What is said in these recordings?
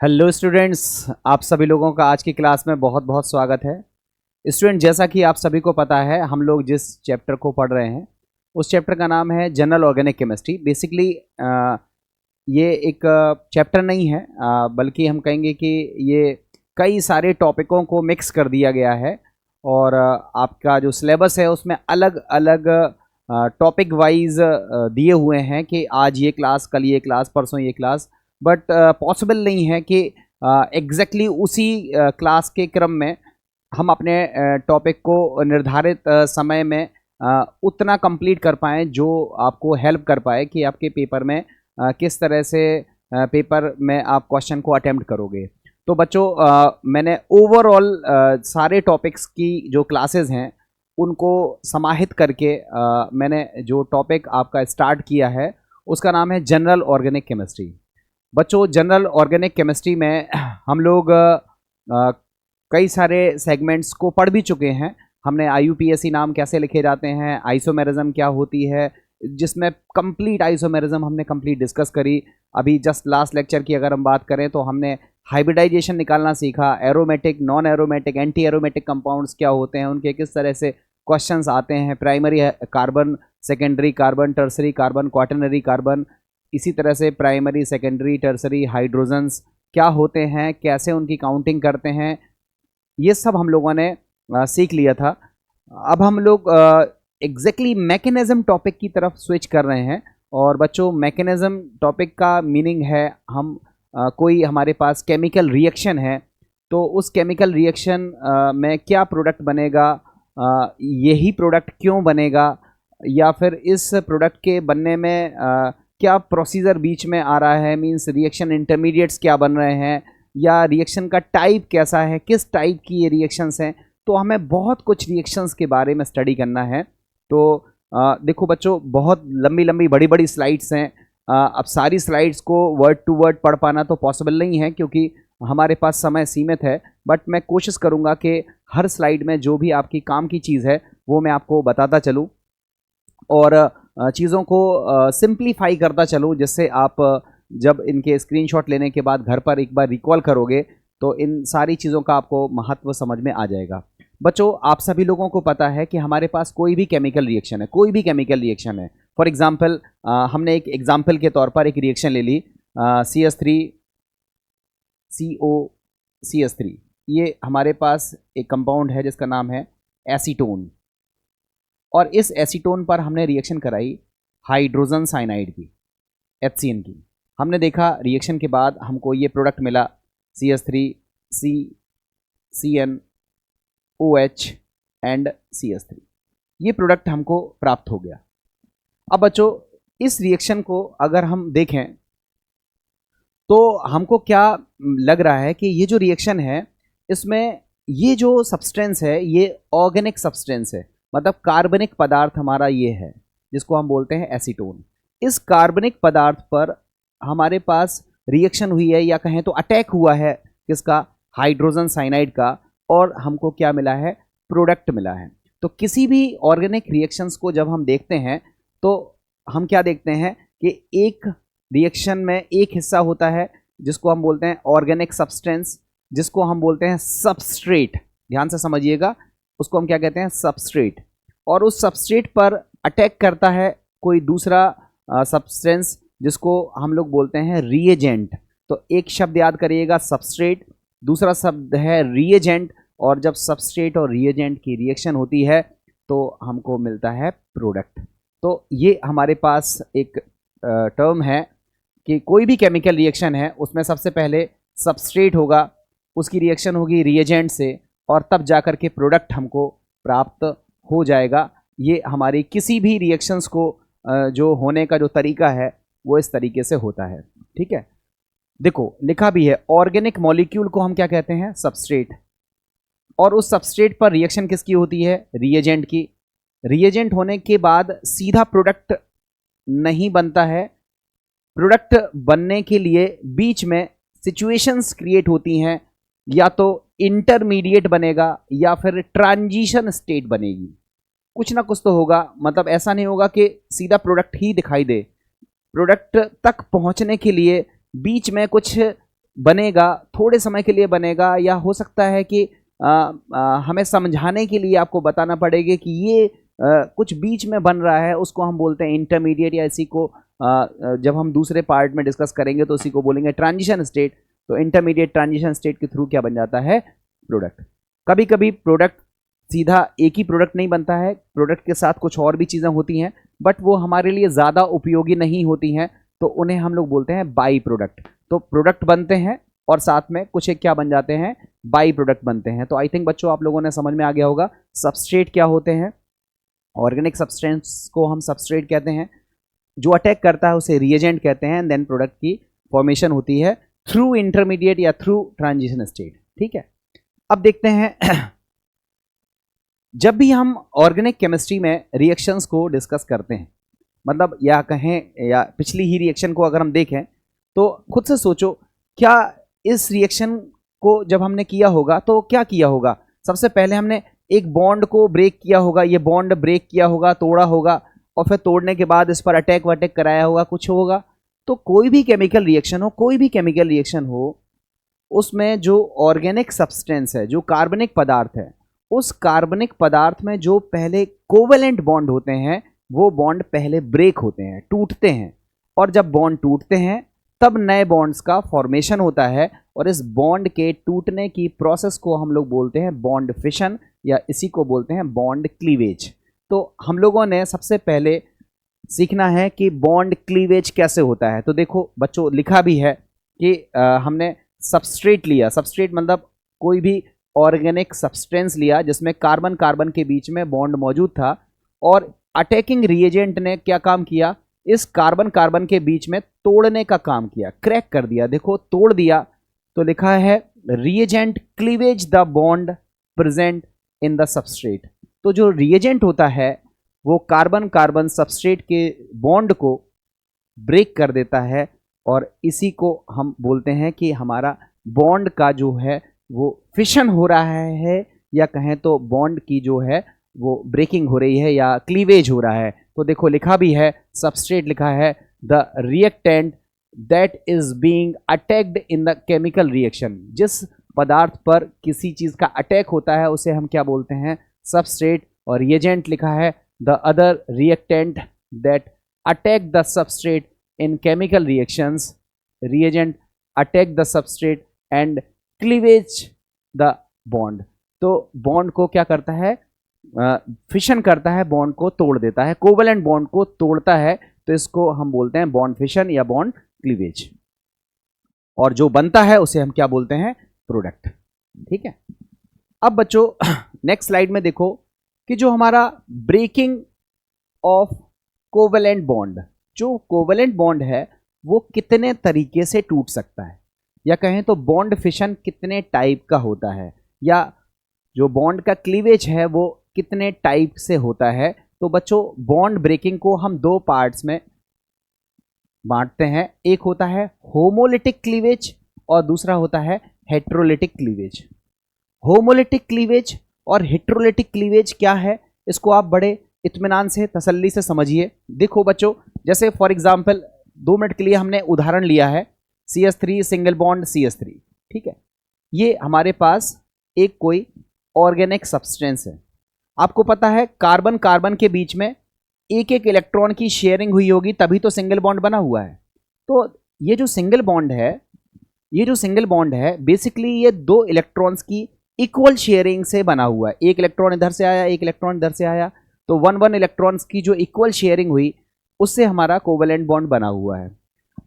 Hello students, आप सभी लोगों का आज की क्लास में बहुत बहुत स्वागत है। स्टूडेंट, जैसा कि आप सभी को पता है, हम लोग जिस चैप्टर को पढ़ रहे हैं उस चैप्टर का नाम है जनरल ऑर्गेनिक केमिस्ट्री। बेसिकली ये एक चैप्टर नहीं है, बल्कि हम कहेंगे कि ये कई सारे टॉपिकों को मिक्स कर दिया गया है और आपका जो सिलेबस है उसमें अलग अलग टॉपिक वाइज दिए हुए हैं कि आज ये क्लास, कल ये क्लास, परसों ये क्लास। बट पॉसिबल नहीं है कि एग्जैक्टली उसी क्लास के क्रम में हम अपने टॉपिक को निर्धारित समय में उतना कंप्लीट कर पाएँ जो आपको हेल्प कर पाए कि आपके पेपर में किस तरह से पेपर में आप क्वेश्चन को अटेम्प्ट करोगे। तो बच्चों, मैंने ओवरऑल सारे टॉपिक्स की जो क्लासेस हैं उनको समाहित करके मैंने जो टॉपिक आपका स्टार्ट किया है उसका नाम है जनरल ऑर्गेनिक केमिस्ट्री। बच्चों, जनरल ऑर्गेनिक केमिस्ट्री में हम लोग कई सारे सेगमेंट्स को पढ़ भी चुके हैं। हमने IUPAC नाम कैसे लिखे जाते हैं, आइसोमेरिज्म क्या होती है, जिसमें कंप्लीट आइसोमेरिज्म हमने कंप्लीट डिस्कस करी। अभी जस्ट लास्ट लेक्चर की अगर हम बात करें तो हमने हाइब्रिडाइजेशन निकालना सीखा, aromatic, non aromatic, anti aromatic compounds क्या होते हैं, उनके किस तरह से क्वेश्चंस आते हैं, primary carbon, secondary carbon, tertiary carbon, quaternary carbon, इसी तरह से प्राइमरी, सेकेंडरी, टर्सरी हाइड्रोजन्स क्या होते हैं, कैसे उनकी काउंटिंग करते हैं, ये सब हम लोगों ने सीख लिया था। अब हम लोग एग्जैक्टली मैकेनिज्म टॉपिक की तरफ स्विच कर रहे हैं। और बच्चों, मैकेनिज्म टॉपिक का मीनिंग है हम कोई हमारे पास केमिकल रिएक्शन है तो उस केमिकल रिएक्शन में क्या प्रोडक्ट बनेगा, यही प्रोडक्ट क्यों बनेगा, या फिर इस प्रोडक्ट के बनने में क्या प्रोसीजर बीच में आ रहा है, मींस रिएक्शन इंटरमीडिएट्स क्या बन रहे हैं, या रिएक्शन का टाइप कैसा है, किस टाइप की ये रिएक्शंस हैं। तो हमें बहुत कुछ रिएक्शंस के बारे में स्टडी करना है। तो देखो बच्चों, बहुत लंबी लंबी बड़ी बड़ी स्लाइड्स हैं। अब सारी स्लाइड्स को वर्ड टू वर्ड पढ़ पाना तो पॉसिबल नहीं है क्योंकि हमारे पास समय सीमित है। बट मैं कोशिश करूँगा कि हर स्लाइड में जो भी आपकी काम की चीज़ है वो मैं आपको बताता चलूँ और चीज़ों को सिंप्लीफाई करता चलूँ, जिससे आप जब इनके स्क्रीनशॉट लेने के बाद घर पर एक बार रिकॉल करोगे तो इन सारी चीज़ों का आपको महत्व समझ में आ जाएगा। बच्चों, आप सभी लोगों को पता है कि हमारे पास कोई भी केमिकल रिएक्शन है, कोई भी केमिकल रिएक्शन है। फॉर एग्जांपल, हमने एक एग्जांपल के तौर पर एक रिएक्शन ले ली, CH3 COCH3। ये हमारे पास एक कंपाउंड है जिसका नाम है एसीटोन, और इस एसीटोन पर हमने रिएक्शन कराई हाइड्रोजन साइनाइड की, HCN की। हमने देखा रिएक्शन के बाद हमको ये प्रोडक्ट मिला CH3 CNOH एंड CH3। ये प्रोडक्ट हमको प्राप्त हो गया। अब बच्चों, इस रिएक्शन को अगर हम देखें तो हमको क्या लग रहा है कि ये जो रिएक्शन है इसमें ये जो सब्सटेंस है ये ऑर्गेनिक सब्सटेंस है, मतलब कार्बनिक पदार्थ हमारा ये है जिसको हम बोलते हैं एसीटोन। इस कार्बनिक पदार्थ पर हमारे पास रिएक्शन हुई है, या कहें तो अटैक हुआ है किसका, हाइड्रोजन साइनाइड का, और हमको क्या मिला है, प्रोडक्ट मिला है। तो किसी भी ऑर्गेनिक रिएक्शंस को जब हम देखते हैं तो हम क्या देखते हैं कि एक रिएक्शन में एक हिस्सा होता है जिसको हम बोलते हैं ऑर्गेनिक सब्सटेंस, जिसको हम बोलते हैं सबस्ट्रेट। ध्यान से समझिएगा, उसको हम क्या कहते हैं, सबस्ट्रेट। और उस सबस्ट्रेट पर अटैक करता है कोई दूसरा सब्सटेंस जिसको हम लोग बोलते हैं रिएजेंट। तो एक शब्द याद करिएगा, सबस्ट्रेट, दूसरा शब्द है रिएजेंट, और जब सबस्ट्रेट और रिएजेंट की रिएक्शन होती है तो हमको मिलता है प्रोडक्ट। तो ये हमारे पास एक टर्म है कि कोई भी केमिकल रिएक्शन है उसमें सबसे पहले सबस्ट्रेट होगा, उसकी रिएक्शन होगी रिएजेंट से, और तब जाकर के प्रोडक्ट हमको प्राप्त हो जाएगा। ये हमारी किसी भी रिएक्शंस को जो होने का जो तरीका है वो इस तरीके से होता है। ठीक है, देखो लिखा भी है, ऑर्गेनिक मॉलिक्यूल को हम क्या कहते हैं, सबस्ट्रेट, और उस सबस्ट्रेट पर रिएक्शन किसकी होती है, रिएजेंट की। रिएजेंट होने के बाद सीधा प्रोडक्ट नहीं बनता है, प्रोडक्ट बनने के लिए बीच में सिचुएशंस क्रिएट होती हैं, या तो इंटरमीडिएट बनेगा या फिर ट्रांजिशन स्टेट बनेगी, कुछ ना कुछ तो होगा। मतलब ऐसा नहीं होगा कि सीधा प्रोडक्ट ही दिखाई दे, प्रोडक्ट तक पहुंचने के लिए बीच में कुछ बनेगा, थोड़े समय के लिए बनेगा, या हो सकता है कि हमें समझाने के लिए आपको बताना पड़ेगा कि ये कुछ बीच में बन रहा है, उसको हम बोलते हैं इंटरमीडिएट, या इसी को जब हम दूसरे पार्ट में डिस्कस करेंगे तो उसी को बोलेंगे ट्रांजिशन स्टेट। तो इंटरमीडिएट ट्रांजिशन स्टेट के थ्रू क्या बन जाता है, प्रोडक्ट। कभी कभी प्रोडक्ट सीधा एक ही प्रोडक्ट नहीं बनता है, प्रोडक्ट के साथ कुछ और भी चीज़ें होती हैं, बट वो हमारे लिए ज़्यादा उपयोगी नहीं होती हैं, तो उन्हें हम लोग बोलते हैं बाई प्रोडक्ट। तो प्रोडक्ट बनते हैं और साथ में कुछ एक क्या बन जाते हैं, बाई प्रोडक्ट बनते हैं। तो आई थिंक बच्चों आप लोगों ने समझ में आ गया होगा सबस्ट्रेट क्या होते हैं। ऑर्गेनिक सब्सटेंस को हम सबस्ट्रेट कहते हैं, जो अटैक करता है उसे रिएजेंट कहते हैं, देन प्रोडक्ट की फॉर्मेशन होती है थ्रू इंटरमीडिएट या थ्रू ट्रांजिशन स्टेट। ठीक है, अब देखते हैं जब भी हम ऑर्गेनिक केमिस्ट्री में रिएक्शंस को डिस्कस करते हैं, मतलब या कहें या पिछली ही रिएक्शन को अगर हम देखें तो खुद से सोचो, क्या इस रिएक्शन को जब हमने किया होगा तो क्या किया होगा, सबसे पहले हमने एक बॉन्ड को ब्रेक किया होगा, ये बॉन्ड ब्रेक किया होगा, तोड़ा होगा, और फिर तोड़ने के बाद इस पर अटैक वटैक कराया होगा, कुछ होगा। तो कोई भी केमिकल रिएक्शन हो, कोई भी केमिकल रिएक्शन हो, उसमें जो ऑर्गेनिक सब्सटेंस है, जो कार्बनिक पदार्थ है, उस कार्बनिक पदार्थ में जो पहले कोवेलेंट बॉन्ड होते हैं वो बॉन्ड पहले ब्रेक होते हैं, टूटते हैं, और जब बॉन्ड टूटते हैं तब नए बॉन्ड्स का फॉर्मेशन होता है, और इस बॉन्ड के टूटने की प्रोसेस को हम लोग बोलते हैं बॉन्ड फिशन, या इसी को बोलते हैं बॉन्ड क्लीवेज। तो हम लोगों ने सबसे पहले सीखना है कि बॉन्ड क्लीवेज कैसे होता है। तो देखो बच्चों, लिखा भी है कि हमने सबस्ट्रेट लिया, सबस्ट्रेट मतलब कोई भी ऑर्गेनिक सब्सटेंस लिया जिसमें कार्बन कार्बन के बीच में बॉन्ड मौजूद था, और अटैकिंग रिएजेंट ने क्या काम किया, इस कार्बन कार्बन के बीच में तोड़ने का काम किया, क्रैक कर दिया। देखो तोड़ दिया, तो लिखा है reagent cleavage the bond present in the substrate. तो जो रिएजेंट होता है वो कार्बन कार्बन सबस्ट्रेट के बॉन्ड को ब्रेक कर देता है, और इसी को हम बोलते हैं कि हमारा बॉन्ड का जो है वो फिशन हो रहा है, या कहें तो बॉन्ड की जो है वो ब्रेकिंग हो रही है या क्लीवेज हो रहा है। तो देखो लिखा भी है, सबस्ट्रेट लिखा है the reactant that is being attacked in the chemical reaction. जिस पदार्थ पर किसी चीज़ का अटैक होता है उसे हम क्या बोलते हैं, सबस्ट्रेट। और रिएजेंट लिखा है the other reactant that attack the substrate in chemical reactions, reagent attack the substrate and cleavage the bond. तो बॉन्ड को क्या करता है, फिशन करता है, बॉन्ड को तोड़ देता है, कोवेलेंट बॉन्ड को तोड़ता है, तो इसको हम बोलते हैं बॉन्ड फिशन या बॉन्ड क्लीवेज। और जो बनता है उसे हम क्या बोलते हैं, प्रोडक्ट। ठीक है, अब बच्चों नेक्स्ट स्लाइड में देखो कि जो हमारा ब्रेकिंग ऑफ कोवेलेंट बॉन्ड, जो कोवेलेंट बॉन्ड है वो कितने तरीके से टूट सकता है, या कहें तो बॉन्ड फिशन कितने टाइप का होता है, या जो बॉन्ड का क्लीवेज है वो कितने टाइप से होता है। तो बच्चों बॉन्ड ब्रेकिंग को हम दो पार्ट्स में बांटते हैं, एक होता है होमोलिटिक क्लीवेज और दूसरा होता है हेट्रोलिटिक क्लीवेज। होमोलिटिक क्लीवेज और हेट्रोलिटिक क्लीवेज क्या है, इसको आप बड़े इत्मीनान से तसल्ली से समझिए। देखो बच्चों, जैसे फॉर एग्जांपल 2 मिनट के लिए हमने उदाहरण लिया है CH3 सिंगल बॉन्ड CH3। ठीक है, ये हमारे पास एक कोई ऑर्गेनिक सब्सटेंस है। आपको पता है कार्बन कार्बन के बीच में एक एक इलेक्ट्रॉन की शेयरिंग हुई होगी, तभी तो सिंगल बॉन्ड बना हुआ है। तो ये जो सिंगल बॉन्ड है, ये जो सिंगल बॉन्ड है बेसिकली ये 2 इलेक्ट्रॉन्स की इक्वल शेयरिंग से बना हुआ है। एक इलेक्ट्रॉन इधर से आया, एक इलेक्ट्रॉन इधर से आया, तो 1 इलेक्ट्रॉन्स की जो इक्वल शेयरिंग हुई उससे हमारा कोवेलेंट बॉन्ड बना हुआ है।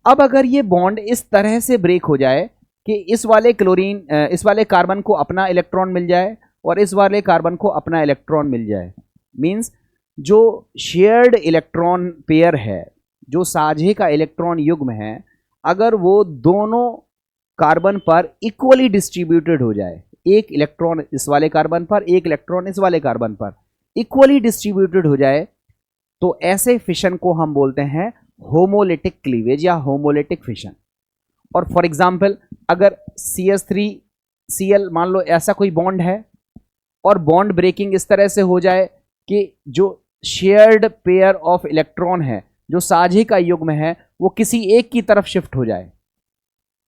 अब अगर ये बॉन्ड इस तरह से ब्रेक हो जाए कि इस वाले कार्बन को अपना इलेक्ट्रॉन मिल जाए और इस वाले कार्बन को अपना इलेक्ट्रॉन मिल जाए, मींस जो शेयर्ड इलेक्ट्रॉन पेयर है, जो साझे का इलेक्ट्रॉन युग्म है, अगर वो दोनों कार्बन पर इक्वली डिस्ट्रीब्यूटेड हो जाए, एक इलेक्ट्रॉन इस वाले कार्बन पर, एक इलेक्ट्रॉन इस वाले कार्बन पर इक्वली डिस्ट्रीब्यूटेड हो जाए, तो ऐसे फिशन को हम बोलते हैं होमोलिटिक क्लीवेज या होमोलिटिक फिशन। और फॉर एग्जांपल अगर CH3Cl मान लो ऐसा कोई बॉन्ड है, और बॉन्ड ब्रेकिंग इस तरह से हो जाए कि जो शेयर्ड पेयर ऑफ इलेक्ट्रॉन है, जो साझे का युग्म है, वो किसी एक की तरफ शिफ्ट हो जाए,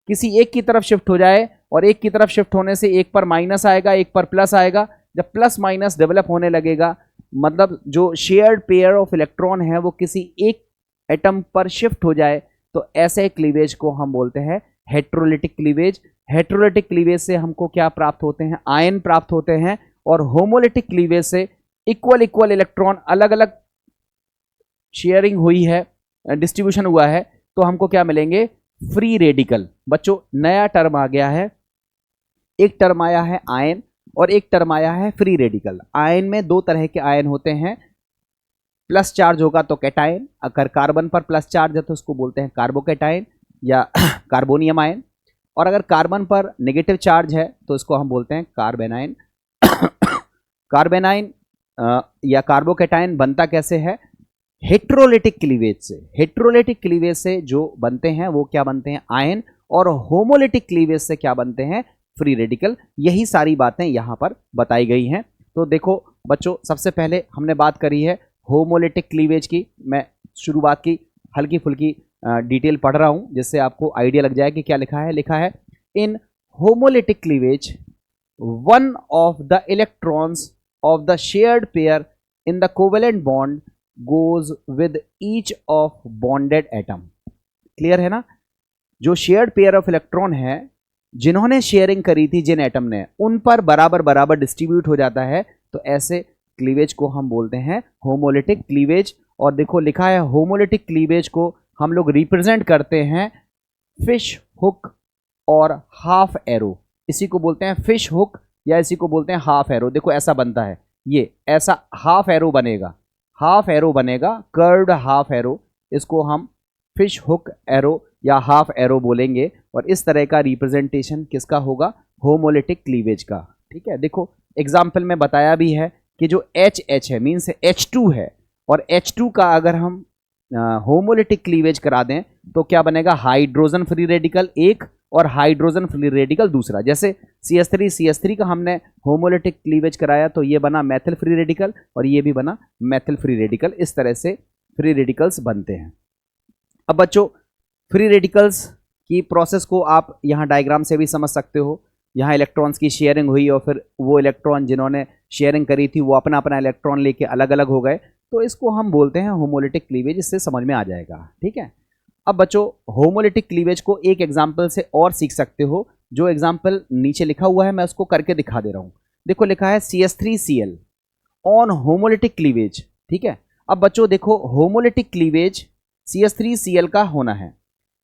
किसी एक की तरफ शिफ्ट हो जाए और एक की तरफ शिफ्ट होने से एक पर माइनस आएगा, एक पर प्लस आएगा। जब प्लस माइनस डेवलप होने लगेगा, मतलब जो शेयर्ड पेयर ऑफ इलेक्ट्रॉन है वो किसी एक एटम पर शिफ्ट हो जाए, तो ऐसे क्लीवेज को हम बोलते हैं हेट्रोलिटिक क्लीवेज। हेट्रोलिटिक क्लीवेज से हमको क्या प्राप्त होते हैं? आयन प्राप्त होते हैं। और होमोलिटिक क्लीवेज से इक्वल इक्वल इलेक्ट्रॉन अलग अलग शेयरिंग हुई है, डिस्ट्रीब्यूशन हुआ है, तो हमको क्या मिलेंगे? Free radical. बच्चों नया टर्म आ गया है, एक टर्म आया है आयन और एक टर्म आया है फ्री रेडिकल। आयन में दो तरह के आयन होते हैं, प्लस चार्ज होगा तो कैटायन, अगर कार्बन पर प्लस चार्ज है तो उसको बोलते हैं कार्बोकैटायन या कार्बोनियम आयन, और अगर कार्बन पर नेगेटिव चार्ज है तो इसको हम बोलते हैं कार्बेनाइन। कार्बेनाइन या कार्बोकैटायन बनता कैसे है? हेट्रोलिटिक क्लीवेज से। हेट्रोलिटिक क्लीवेज से जो बनते हैं वो क्या बनते हैं? आयन। और होमोलिटिक क्लीवेज से क्या बनते हैं? Free radical. यही सारी बातें यहां पर बताई गई हैं। तो देखो बच्चों, सबसे पहले हमने बात करी है होमोलिटिक क्लीवेज की। मैं शुरुआत की हल्की फुल्की डिटेल पढ़ रहा हूं जिससे आपको आइडिया लग जाए कि क्या लिखा है। लिखा है in homolytic cleavage one of the electrons of the shared pair in the covalent bond goes with each of bonded atom. Clear है ना? जो शेयर्ड पेयर ऑफ इलेक्ट्रॉन है, जिन्होंने शेयरिंग करी थी जिन एटम ने, उन पर बराबर बराबर डिस्ट्रीब्यूट हो जाता है, तो ऐसे क्लीवेज को हम बोलते हैं होमोलिटिक क्लीवेज। और देखो लिखा है होमोलिटिक क्लीवेज को हम लोग रिप्रेजेंट करते हैं फिश हुक और हाफ एरो। इसी को बोलते हैं फिश हुक या इसी को बोलते हैं हाफ एरो। देखो ऐसा बनता है, ये ऐसा हाफ एरो बनेगा, हाफ एरो बनेगा, कर्व्ड हाफ एरो। इसको हम फिश हुक एरो या हाफ एरो बोलेंगे। और इस तरह का रिप्रेजेंटेशन किसका होगा? होमोलिटिक क्लीवेज का। ठीक है, देखो एग्जाम्पल में बताया भी है कि जो एच है मीन्स H2 है, और H2 का अगर हम होमोलिटिक क्लीवेज करा दें तो क्या बनेगा? हाइड्रोजन फ्री रेडिकल एक और हाइड्रोजन फ्री रेडिकल दूसरा। जैसे CH3 का हमने होमोलिटिक क्लीवेज कराया तो ये बना मैथिल फ्री रेडिकल और ये भी बना मैथिल फ्री रेडिकल। इस तरह से फ्री रेडिकल्स बनते हैं। अब बच्चों फ्री रेडिकल्स की प्रोसेस को आप यहाँ डायग्राम से भी समझ सकते हो। यहाँ इलेक्ट्रॉन्स की शेयरिंग हुई और फिर वो इलेक्ट्रॉन जिन्होंने शेयरिंग करी थी वो अपना अपना इलेक्ट्रॉन लेके अलग अलग हो गए, तो इसको हम बोलते हैं होमोलिटिक क्लीवेज। इससे समझ में आ जाएगा। ठीक है, अब बच्चों होमोलिटिक क्लीवेज को एक एग्जाम्पल से और सीख सकते हो। जो एग्जाम्पल नीचे लिखा हुआ है मैं उसको करके दिखा दे रहा हूँ। देखो लिखा है CH3Cl ऑन होमोलिटिक क्लीवेज। ठीक है, अब बच्चों देखो होमोलिटिक क्लीवेज CH3Cl का होना है।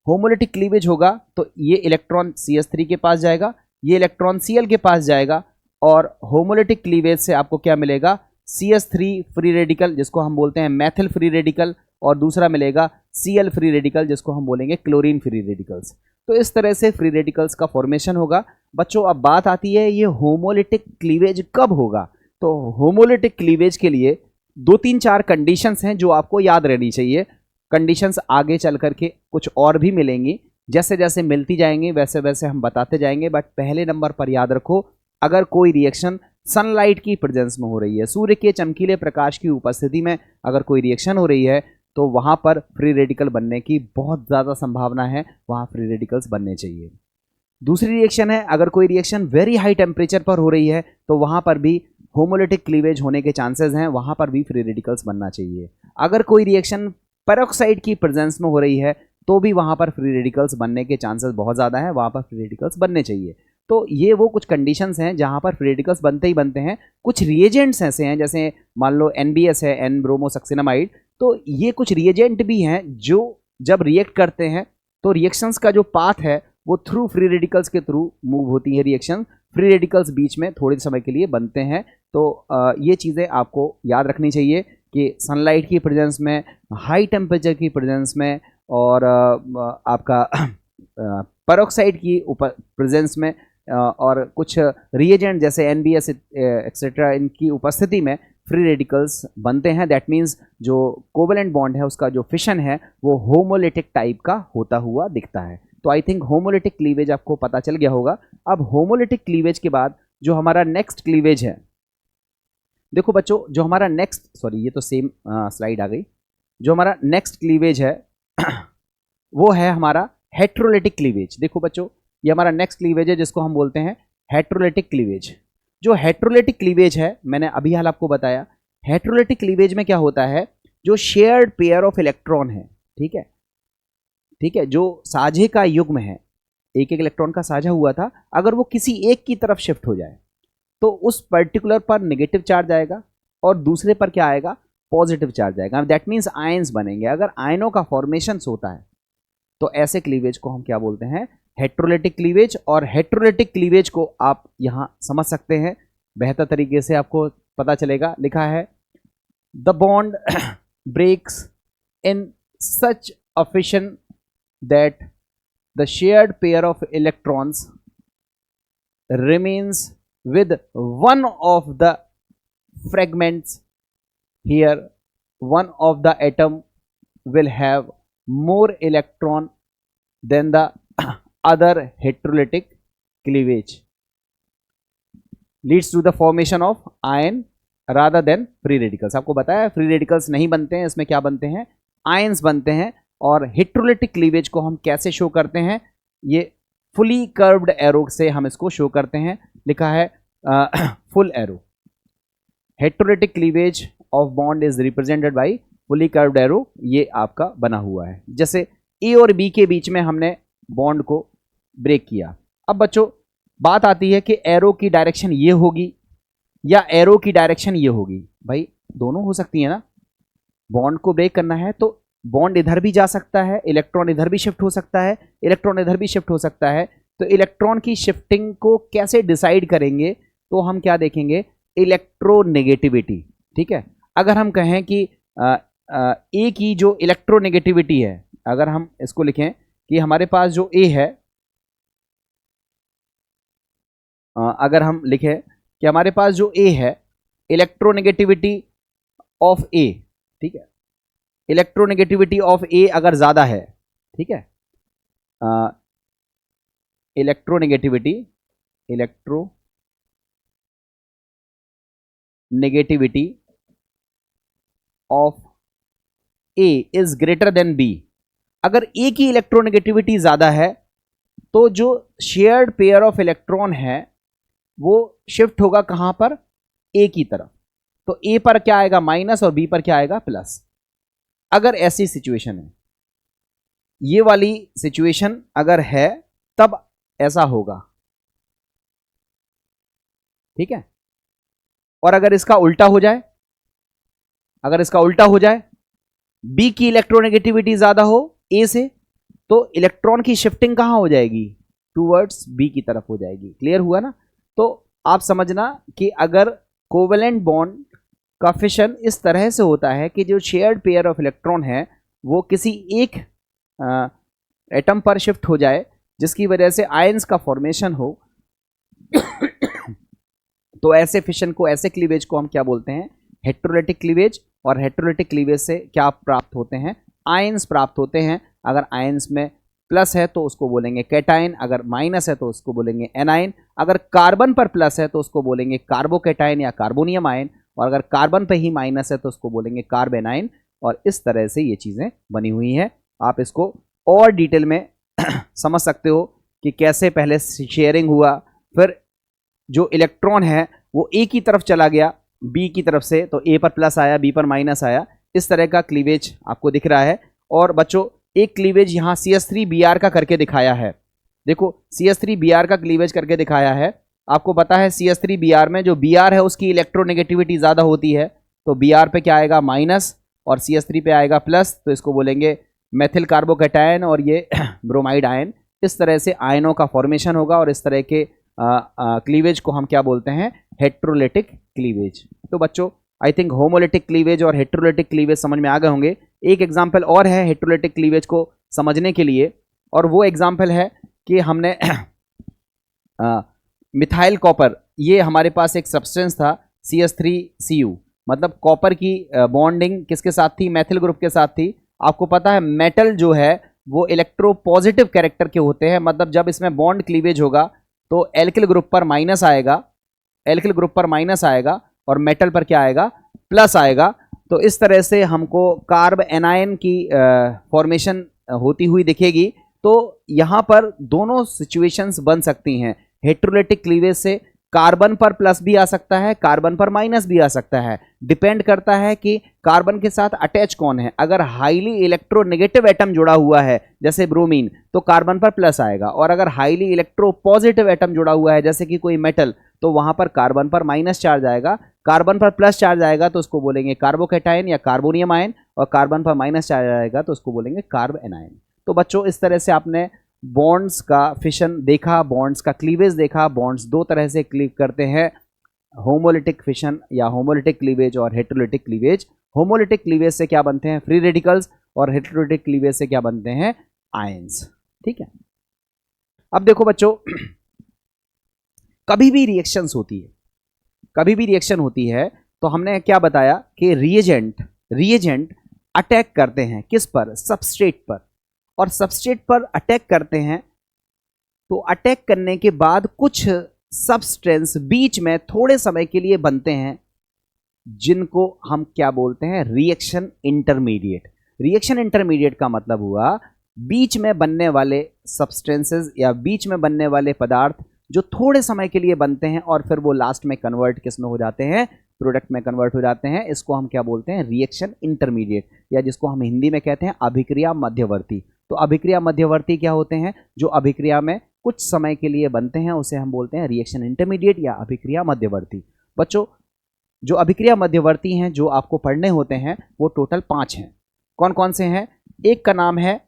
होमोलिटिक क्लीवेज होगा तो ये इलेक्ट्रॉन CH3 के पास जाएगा, ये इलेक्ट्रॉन Cl के पास जाएगा, और होमोलिटिक क्लीवेज से आपको क्या मिलेगा? CH3 फ्री रेडिकल जिसको हम बोलते हैं मैथिल फ्री रेडिकल, और दूसरा मिलेगा Cl फ्री रेडिकल जिसको हम बोलेंगे क्लोरीन फ्री रेडिकल्स। तो इस तरह से फ्री रेडिकल्स का फॉर्मेशन होगा। बच्चों अब बात आती है ये होमोलिटिक क्लीवेज कब होगा? तो होमोलिटिक क्लीवेज के लिए 2-3-4 कंडीशंस हैं जो आपको याद रहनी चाहिए। कंडीशंस आगे चल करके कुछ और भी मिलेंगी, जैसे जैसे मिलती जाएंगी वैसे वैसे हम बताते जाएंगे। बट पहले नंबर पर याद रखो, अगर कोई रिएक्शन सनलाइट की प्रेजेंस में हो रही है, सूर्य के चमकीले प्रकाश की उपस्थिति में अगर कोई रिएक्शन हो रही है, तो वहाँ पर फ्री रेडिकल बनने की बहुत ज़्यादा संभावना है, वहाँ फ्री रेडिकल्स बनने चाहिए। दूसरी रिएक्शन है, अगर कोई रिएक्शन वेरी हाई टेम्परेचर पर हो रही है तो वहाँ पर भी होमोलिटिक क्लीवेज होने के चांसेस हैं, वहाँ पर भी फ्री रेडिकल्स बनना चाहिए। अगर कोई रिएक्शन पेरोक्साइड की प्रेजेंस में हो रही है तो भी वहाँ पर फ्री रेडिकल्स बनने के चांसेस बहुत ज़्यादा है, वहाँ पर फ्री रेडिकल्स बनने चाहिए। तो ये वो कुछ कंडीशंस हैं जहाँ पर फ्री रेडिकल्स बनते ही बनते हैं। कुछ रिएजेंट्स ऐसे हैं, जैसे मान लो NBS है, N ब्रोमोसक्सिनामाइड, तो ये कुछ रिएजेंट भी हैं जो जब रिएक्ट करते हैं तो रिएक्शंस का जो पाथ है वो थ्रू फ्री रेडिकल्स के थ्रू मूव होती है रिएक्शन। फ्री रेडिकल्स बीच में थोड़े समय के लिए बनते हैं। तो ये चीज़ें आपको याद रखनी चाहिए कि सनलाइट की प्रेजेंस में, हाई टेम्परेचर की प्रेजेंस में, और आपका पेरोक्साइड की प्रेजेंस में, और कुछ रिएजेंट जैसे NBS एक्सेट्रा इनकी उपस्थिति में फ्री रेडिकल्स बनते हैं। दैट मीन्स जो कोवेलेंट बॉन्ड है उसका जो फिशन है वो होमोलिटिक टाइप का होता हुआ दिखता है। तो आई थिंक होमोलिटिक क्लीवेज आपको पता चल गया होगा। अब होमोलिटिक क्लीवेज के बाद जो हमारा नेक्स्ट क्लीवेज है, देखो बच्चों जो हमारा नेक्स्ट, सॉरी ये तो सेम स्लाइड आ गई, जो हमारा नेक्स्ट क्लीवेज है वो है हमारा हेट्रोलिटिक क्लीवेज। देखो बच्चों, ये हमारा नेक्स्ट क्लीवेज है जिसको हम बोलते हैं हेट्रोलिटिक क्लीवेज। जो हेट्रोलिटिक क्लीवेज है, मैंने अभी हाल आपको बताया, हेट्रोलिटिक क्लीवेज में क्या होता है, जो शेयर्ड पेयर ऑफ इलेक्ट्रॉन है, ठीक है, ठीक है, जो साझे का युग्म है, एक एक इलेक्ट्रॉन का साझा हुआ था, अगर वो किसी एक की तरफ शिफ्ट हो जाए तो उस पर्टिकुलर पर नेगेटिव चार्ज आएगा और दूसरे पर क्या आएगा, पॉजिटिव चार्ज आएगा। दैट मीन्स आयंस बनेंगे। अगर आयनों का फॉर्मेशन होता है तो ऐसे क्लीवेज को हम क्या बोलते हैं, हेट्रोलिटिक क्लीवेज। और हेट्रोलिटिक क्लीवेज को आप यहां समझ सकते हैं, बेहतर तरीके से आपको पता चलेगा। लिखा है the bond breaks in such a fission that the shared pair of electrons remains with one of the fragments. Here one of the atom will have more electron than the other. Heterolytic cleavage leads to the formation of ion rather than free radicals. आपको बताया free radicals नहीं बनते हैं, इसमें क्या बनते हैं, ions बनते हैं। और हेट्रोलिटिक क्लीवेज को हम कैसे शो करते हैं, ये फुली कर्व्ड एरो से हम इसको शो करते हैं। लिखा है full arrow. Heterolytic cleavage of bond is represented by fully curved arrow. ये आपका बना हुआ है, जैसे ए और बी के बीच में हमने बॉन्ड को ब्रेक किया। अब बच्चों बात आती है कि एरो की डायरेक्शन ये होगी या एरो की डायरेक्शन ये होगी। भाई दोनों हो सकती है ना, बॉन्ड को ब्रेक करना है तो बॉन्ड इधर भी जा सकता है, इलेक्ट्रॉन इधर भी शिफ्ट हो सकता है, इलेक्ट्रॉन इधर भी शिफ्ट हो सकता है। तो इलेक्ट्रॉन की शिफ्टिंग को कैसे डिसाइड करेंगे, तो हम क्या देखेंगे, इलेक्ट्रोनेगेटिविटी। ठीक है, अगर हम कहें कि ए की जो इलेक्ट्रोनेगेटिविटी है, अगर हम इसको लिखें कि हमारे पास जो ए है, अगर हम लिखें कि हमारे पास जो ए है, इलेक्ट्रोनेगेटिविटी ऑफ ए, ठीक है, इलेक्ट्रोनेगेटिविटी ऑफ ए अगर ज्यादा है, ठीक है, electronegativity of A is greater than B. अगर ए की इलेक्ट्रोनेगेटिविटी ज्यादा है तो जो शेयर्ड पेयर ऑफ इलेक्ट्रॉन है वो शिफ्ट होगा कहां पर, ए की तरफ। तो ए पर क्या आएगा, माइनस, और बी पर क्या आएगा, प्लस। अगर ऐसी सिचुएशन है, ये वाली सिचुएशन अगर है, तब ऐसा होगा, ठीक है। और अगर इसका उल्टा हो जाए, अगर इसका उल्टा हो जाए, बी की इलेक्ट्रोनेगेटिविटी ज्यादा हो ए से, तो इलेक्ट्रॉन की शिफ्टिंग कहां हो जाएगी, टूवर्ड्स बी की तरफ हो जाएगी। क्लियर हुआ ना। तो आप समझना कि अगर कोवेलेंट बॉन्ड का फिशन इस तरह से होता है कि जो शेयर्ड पेयर ऑफ इलेक्ट्रॉन है वो किसी एक एटम पर शिफ्ट हो जाए, जिसकी वजह से आयंस का फॉर्मेशन हो, तो ऐसे फिशन को, ऐसे क्लीवेज को हम क्या बोलते हैं, हेट्रोलिटिक क्लीवेज। और हेट्रोलिटिक क्लीवेज से क्या प्राप्त होते हैं, आयंस प्राप्त होते हैं। अगर आयंस में प्लस है तो उसको बोलेंगे कैटायन, अगर माइनस है तो उसको बोलेंगे एनायन। अगर कार्बन पर प्लस है तो उसको बोलेंगे कार्बोकैटायन या कार्बोनियम आयन, और अगर कार्बन पे ही माइनस है तो उसको बोलेंगे कार्बेनाइन। और इस तरह से ये चीज़ें बनी हुई हैं। आप इसको और डिटेल में समझ सकते हो कि कैसे पहले शेयरिंग हुआ, फिर जो इलेक्ट्रॉन है वो ए की तरफ चला गया बी की तरफ से, तो ए पर प्लस आया, बी पर माइनस आया। इस तरह का क्लीवेज आपको दिख रहा है। और बच्चों एक क्लीवेज यहाँ CH3Br का करके दिखाया है। देखो CH3Br का क्लीवेज करके दिखाया है। आपको पता है CH3Br में जो Br है उसकी इलेक्ट्रोनेगेटिविटी ज़्यादा होती है, तो Br पे क्या आएगा, माइनस, और CH3 पे आएगा प्लस, तो इसको बोलेंगे मेथिल कार्बोकैटायन और ये ब्रोमाइड आयन। इस तरह से आयनों का फॉर्मेशन होगा और इस तरह के क्लीवेज को हम क्या बोलते हैं, हेट्रोलिटिक क्लीवेज। तो बच्चों आई थिंक होमोलिटिक क्लीवेज और हेट्रोलिटिक क्लीवेज समझ में आ गए होंगे। एक एग्जाम्पल और है हेट्रोलिटिक क्लीवेज को समझने के लिए, और वो एग्जाम्पल है कि हमने मिथाइल कॉपर, ये हमारे पास एक सब्सटेंस था CH3Cu, मतलब कॉपर की बॉन्डिंग किसके साथ थी, मैथिल ग्रुप के साथ थी। आपको पता है मेटल जो है वो इलेक्ट्रोपॉजिटिव कैरेक्टर के होते हैं, मतलब जब इसमें बॉन्ड क्लीवेज होगा तो एल्किल ग्रुप पर माइनस आएगा, एल्किल ग्रुप पर माइनस आएगा और मेटल पर क्या आएगा, प्लस आएगा। तो इस तरह से हमको कार्ब एनायन की फॉर्मेशन होती हुई दिखेगी। तो यहाँ पर दोनों सिचुएशंस बन सकती हैं। हेटेरोलिटिक क्लीवेज से कार्बन पर प्लस भी आ सकता है, कार्बन पर माइनस भी आ सकता है, डिपेंड करता है कि कार्बन के साथ अटैच कौन है। अगर हाईली इलेक्ट्रोनेगेटिव एटम जुड़ा हुआ है जैसे ब्रोमीन तो कार्बन पर प्लस आएगा, और अगर हाईली इलेक्ट्रोपॉजिटिव एटम जुड़ा हुआ है जैसे कि कोई मेटल तो वहां पर कार्बन पर माइनस चार्ज आएगा। कार्बन पर प्लस चार्ज आएगा तो उसको बोलेंगे कार्बोकैटायन या कार्बोनियम आयन, और कार्बन पर माइनस चार्ज आएगा तो उसको बोलेंगे कार्ब एनायन। तो बच्चों इस तरह से आपने बॉन्ड्स का फिशन देखा, बॉन्ड्स का क्लीवेज देखा। बॉन्ड्स दो तरह से क्लीव करते हैं, होमोलिटिक फिशन या होमोलिटिक क्लीवेज और हेटेरोलिटिक क्लीवेज। होमोलिटिक क्लीवेज से क्या बनते हैं? फ्री रेडिकल्स, और हेटेरोलिटिक क्लीवेज से क्या बनते हैं? आयंस। ठीक है, अब देखो बच्चों, कभी भी रिएक्शंस होती है, कभी भी रिएक्शन होती है तो हमने क्या बताया कि रिएजेंट अटैक करते हैं किस पर? सबस्ट्रेट पर। और सबस्ट्रेट पर अटैक करते हैं तो अटैक करने के बाद कुछ सबस्टेंस बीच में थोड़े समय के लिए बनते हैं जिनको हम क्या बोलते हैं? Reaction intermediate. रिएक्शन इंटरमीडिएट का मतलब हुआ बीच में बनने वाले सब्सटेंसेस या बीच में बनने वाले पदार्थ जो थोड़े समय के लिए बनते हैं और फिर वो लास्ट में कन्वर्ट किस में हो जाते हैं? प्रोडक्ट में कन्वर्ट हो जाते हैं। इसको हम क्या बोलते हैं? रिएक्शन इंटरमीडिएट, या जिसको हम हिंदी में कहते हैं अभिक्रिया मध्यवर्ती। तो अभिक्रिया मध्यवर्ती क्या होते हैं? जो अभिक्रिया में कुछ समय के लिए बनते हैं उसे हम बोलते हैं रिएक्शन इंटरमीडिएट या अभिक्रिया मध्यवर्ती। बच्चों, जो अभिक्रिया मध्यवर्ती हैं जो आपको पढ़ने होते हैं वो टोटल 5 हैं। कौन कौन से हैं? एक का नाम है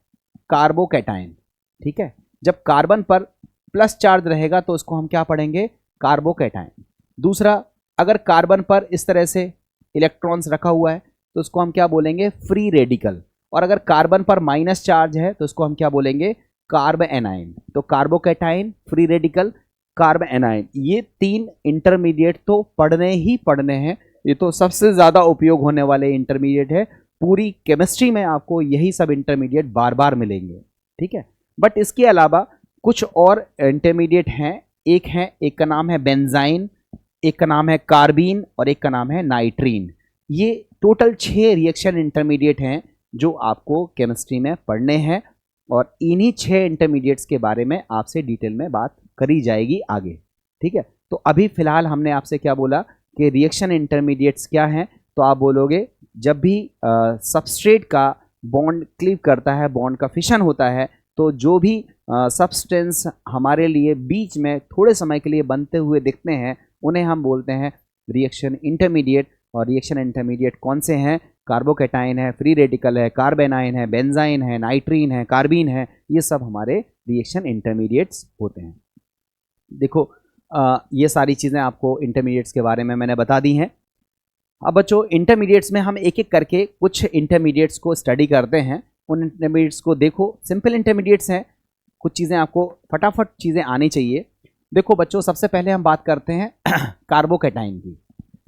कार्बोकैटायन। ठीक है, जब कार्बन पर प्लस चार्ज रहेगा तो उसको हम क्या पढ़ेंगे? कार्बोकैटायन। दूसरा, अगर कार्बन पर इस तरह से इलेक्ट्रॉन्स रखा हुआ है तो उसको हम क्या बोलेंगे? Free radical. और अगर कार्बन पर माइनस चार्ज है तो उसको हम क्या बोलेंगे? Carb anion. तो carbocation, free radical, carb anion, ये 3 इंटरमीडिएट तो पढ़ने ही पढ़ने हैं। ये तो सबसे ज़्यादा उपयोग होने वाले इंटरमीडिएट है। पूरी केमिस्ट्री में आपको यही सब इंटरमीडिएट बार बार मिलेंगे। ठीक है, बट इसके अलावा कुछ और इंटरमीडिएट हैं। एक का नाम है बेंजाइन, एक का नाम है कार्बीन और एक का नाम है नाइट्रीन। ये टोटल 6 रिएक्शन इंटरमीडिएट हैं जो आपको केमिस्ट्री में पढ़ने हैं, और इन्हीं 6 इंटरमीडिएट्स के बारे में आपसे डिटेल में बात करी जाएगी आगे। ठीक है, तो अभी फिलहाल हमने आपसे क्या बोला कि रिएक्शन इंटरमीडिएट्स क्या हैं? तो आप बोलोगे जब भी सबस्ट्रेट का बॉन्ड क्लीव करता है, बॉन्ड का फिशन होता है, तो जो भी सब्सटेंस हमारे लिए बीच में थोड़े समय के लिए बनते हुए दिखते हैं उन्हें हम बोलते हैं रिएक्शन इंटरमीडिएट। और रिएक्शन इंटरमीडिएट कौन से हैं? कार्बोकैटायन है, फ्री रेडिकल है, कार्ब एनायन है, बेंजाइन है, नाइट्रीन है, कार्बीन है, ये सब हमारे रिएक्शन इंटरमीडिएट्स होते हैं। देखो, ये सारी चीज़ें आपको इंटरमीडिएट्स के बारे में मैंने बता दी हैं। अब बच्चों, इंटरमीडिएट्स में हम एक एक करके कुछ इंटरमीडिएट्स को स्टडी करते हैं। उन इंटरमीडिएट्स को देखो, सिंपल इंटरमीडिएट्स हैं, कुछ चीज़ें आपको फटाफट चीज़ें आनी चाहिए। देखो बच्चों, सबसे पहले हम बात करते हैं कार्बोकैटायन की।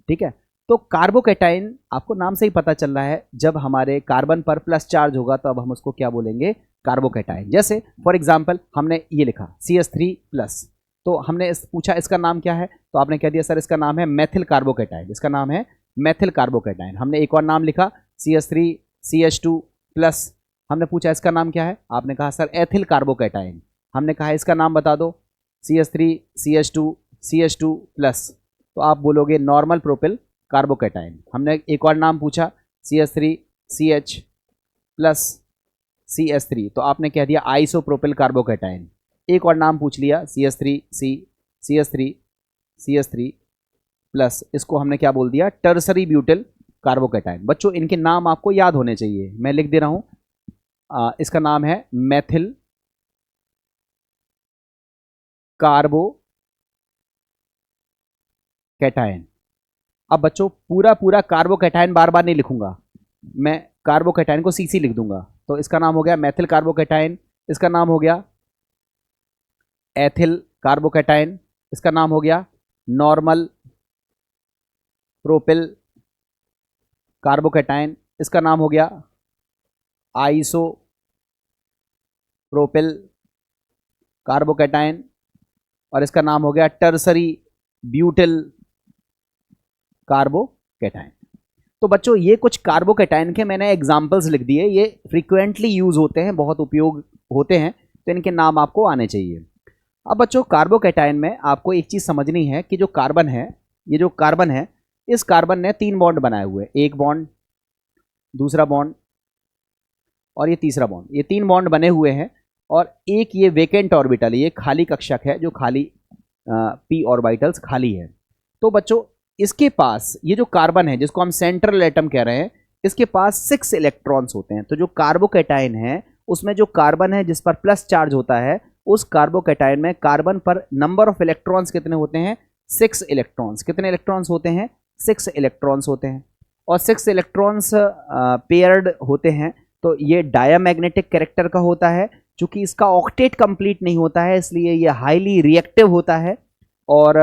ठीक है, तो कार्बोकैटायन आपको नाम से ही पता चल रहा है, जब हमारे कार्बन पर प्लस चार्ज होगा तो अब हम उसको क्या बोलेंगे? कार्बोकैटायन। जैसे फॉर एग्जांपल हमने ये लिखा CH3+, तो हमने पूछा इसका नाम क्या है, तो आपने कह दिया सर इसका नाम है मेथिल कार्बोकैटायन, इसका नाम है मेथिल कार्बोकैटायन। हमने एक और नाम लिखा CH3CH2+, हमने पूछा इसका नाम क्या है, आपने कहा सर एथिल कार्बोकैटायन। हमने कहा इसका नाम बता दो, CH3CH2CH2+, तो आप बोलोगे नॉर्मल प्रोपिल कार्बोकैटायन। हमने एक और नाम पूछा CH3CH+CH3, तो आपने कह दिया आइसोप्रोपिल कार्बोकैटायन। एक और नाम पूछ लिया CH3CH3CH3+, इसको हमने क्या बोल दिया? Tertiary butyl carbocation. बच्चों, इनके नाम आपको याद होने चाहिए, मैं लिख दे रहा हूं। इसका नाम है मेथिल कार्बोकैटायन। अब बच्चों, पूरा कार्बोकैटायन बार बार नहीं लिखूंगा, मैं कार्बोकैटायन को CC लिख दूंगा। तो इसका नाम हो गया मेथिल कार्बोकैटायन, इसका नाम हो गया एथिल कार्बोकैटायन, इसका नाम हो गया नॉर्मल प्रोपिल कार्बोकैटायन, इसका नाम हो गया आइसोप्रोपिल कार्बोकैटायन, और इसका नाम हो गया टर्सरी ब्यूटिल कार्बोकैटायन। तो बच्चों, ये कुछ कार्बोकैटायन के मैंने एग्जांपल्स लिख दिए, ये फ्रीक्वेंटली यूज होते हैं, बहुत उपयोग होते हैं। तो इनके नाम आपको आने चाहिए। अब बच्चों कार्बोकैटायन में आपको एक चीज़ समझनी है कि जो कार्बन है, ये जो कार्बन है, इस कार्बन ने 3 बॉन्ड बनाए हुए, एक बॉन्ड, दूसरा बॉन्ड और ये तीसरा बॉन्ड। ये 3 बॉन्ड बने हुए हैं और एक ये वेकेंट ऑर्बिटल, ये खाली कक्षक है जो खाली p ऑर्बिटल्स खाली है। तो बच्चों इसके पास ये जो कार्बन है जिसको हम सेंट्रल एटम कह रहे हैं, इसके पास 6 इलेक्ट्रॉन्स होते हैं। तो जो कार्बोकैटायन है उसमें जो कार्बन है जिस पर प्लस चार्ज होता है, उस कार्बोकैटायन में कार्बन पर नंबर ऑफ इलेक्ट्रॉन्स कितने होते हैं? 6 इलेक्ट्रॉन्स। कितने इलेक्ट्रॉन्स होते हैं? 6 इलेक्ट्रॉन्स होते हैं। और 6 इलेक्ट्रॉन्स पेयर्ड होते हैं। तो ये डायामैग्नेटिक कैरेक्टर का होता है। चूंकि इसका ऑक्टेट कंप्लीट नहीं होता है इसलिए ये हाईली रिएक्टिव होता है। और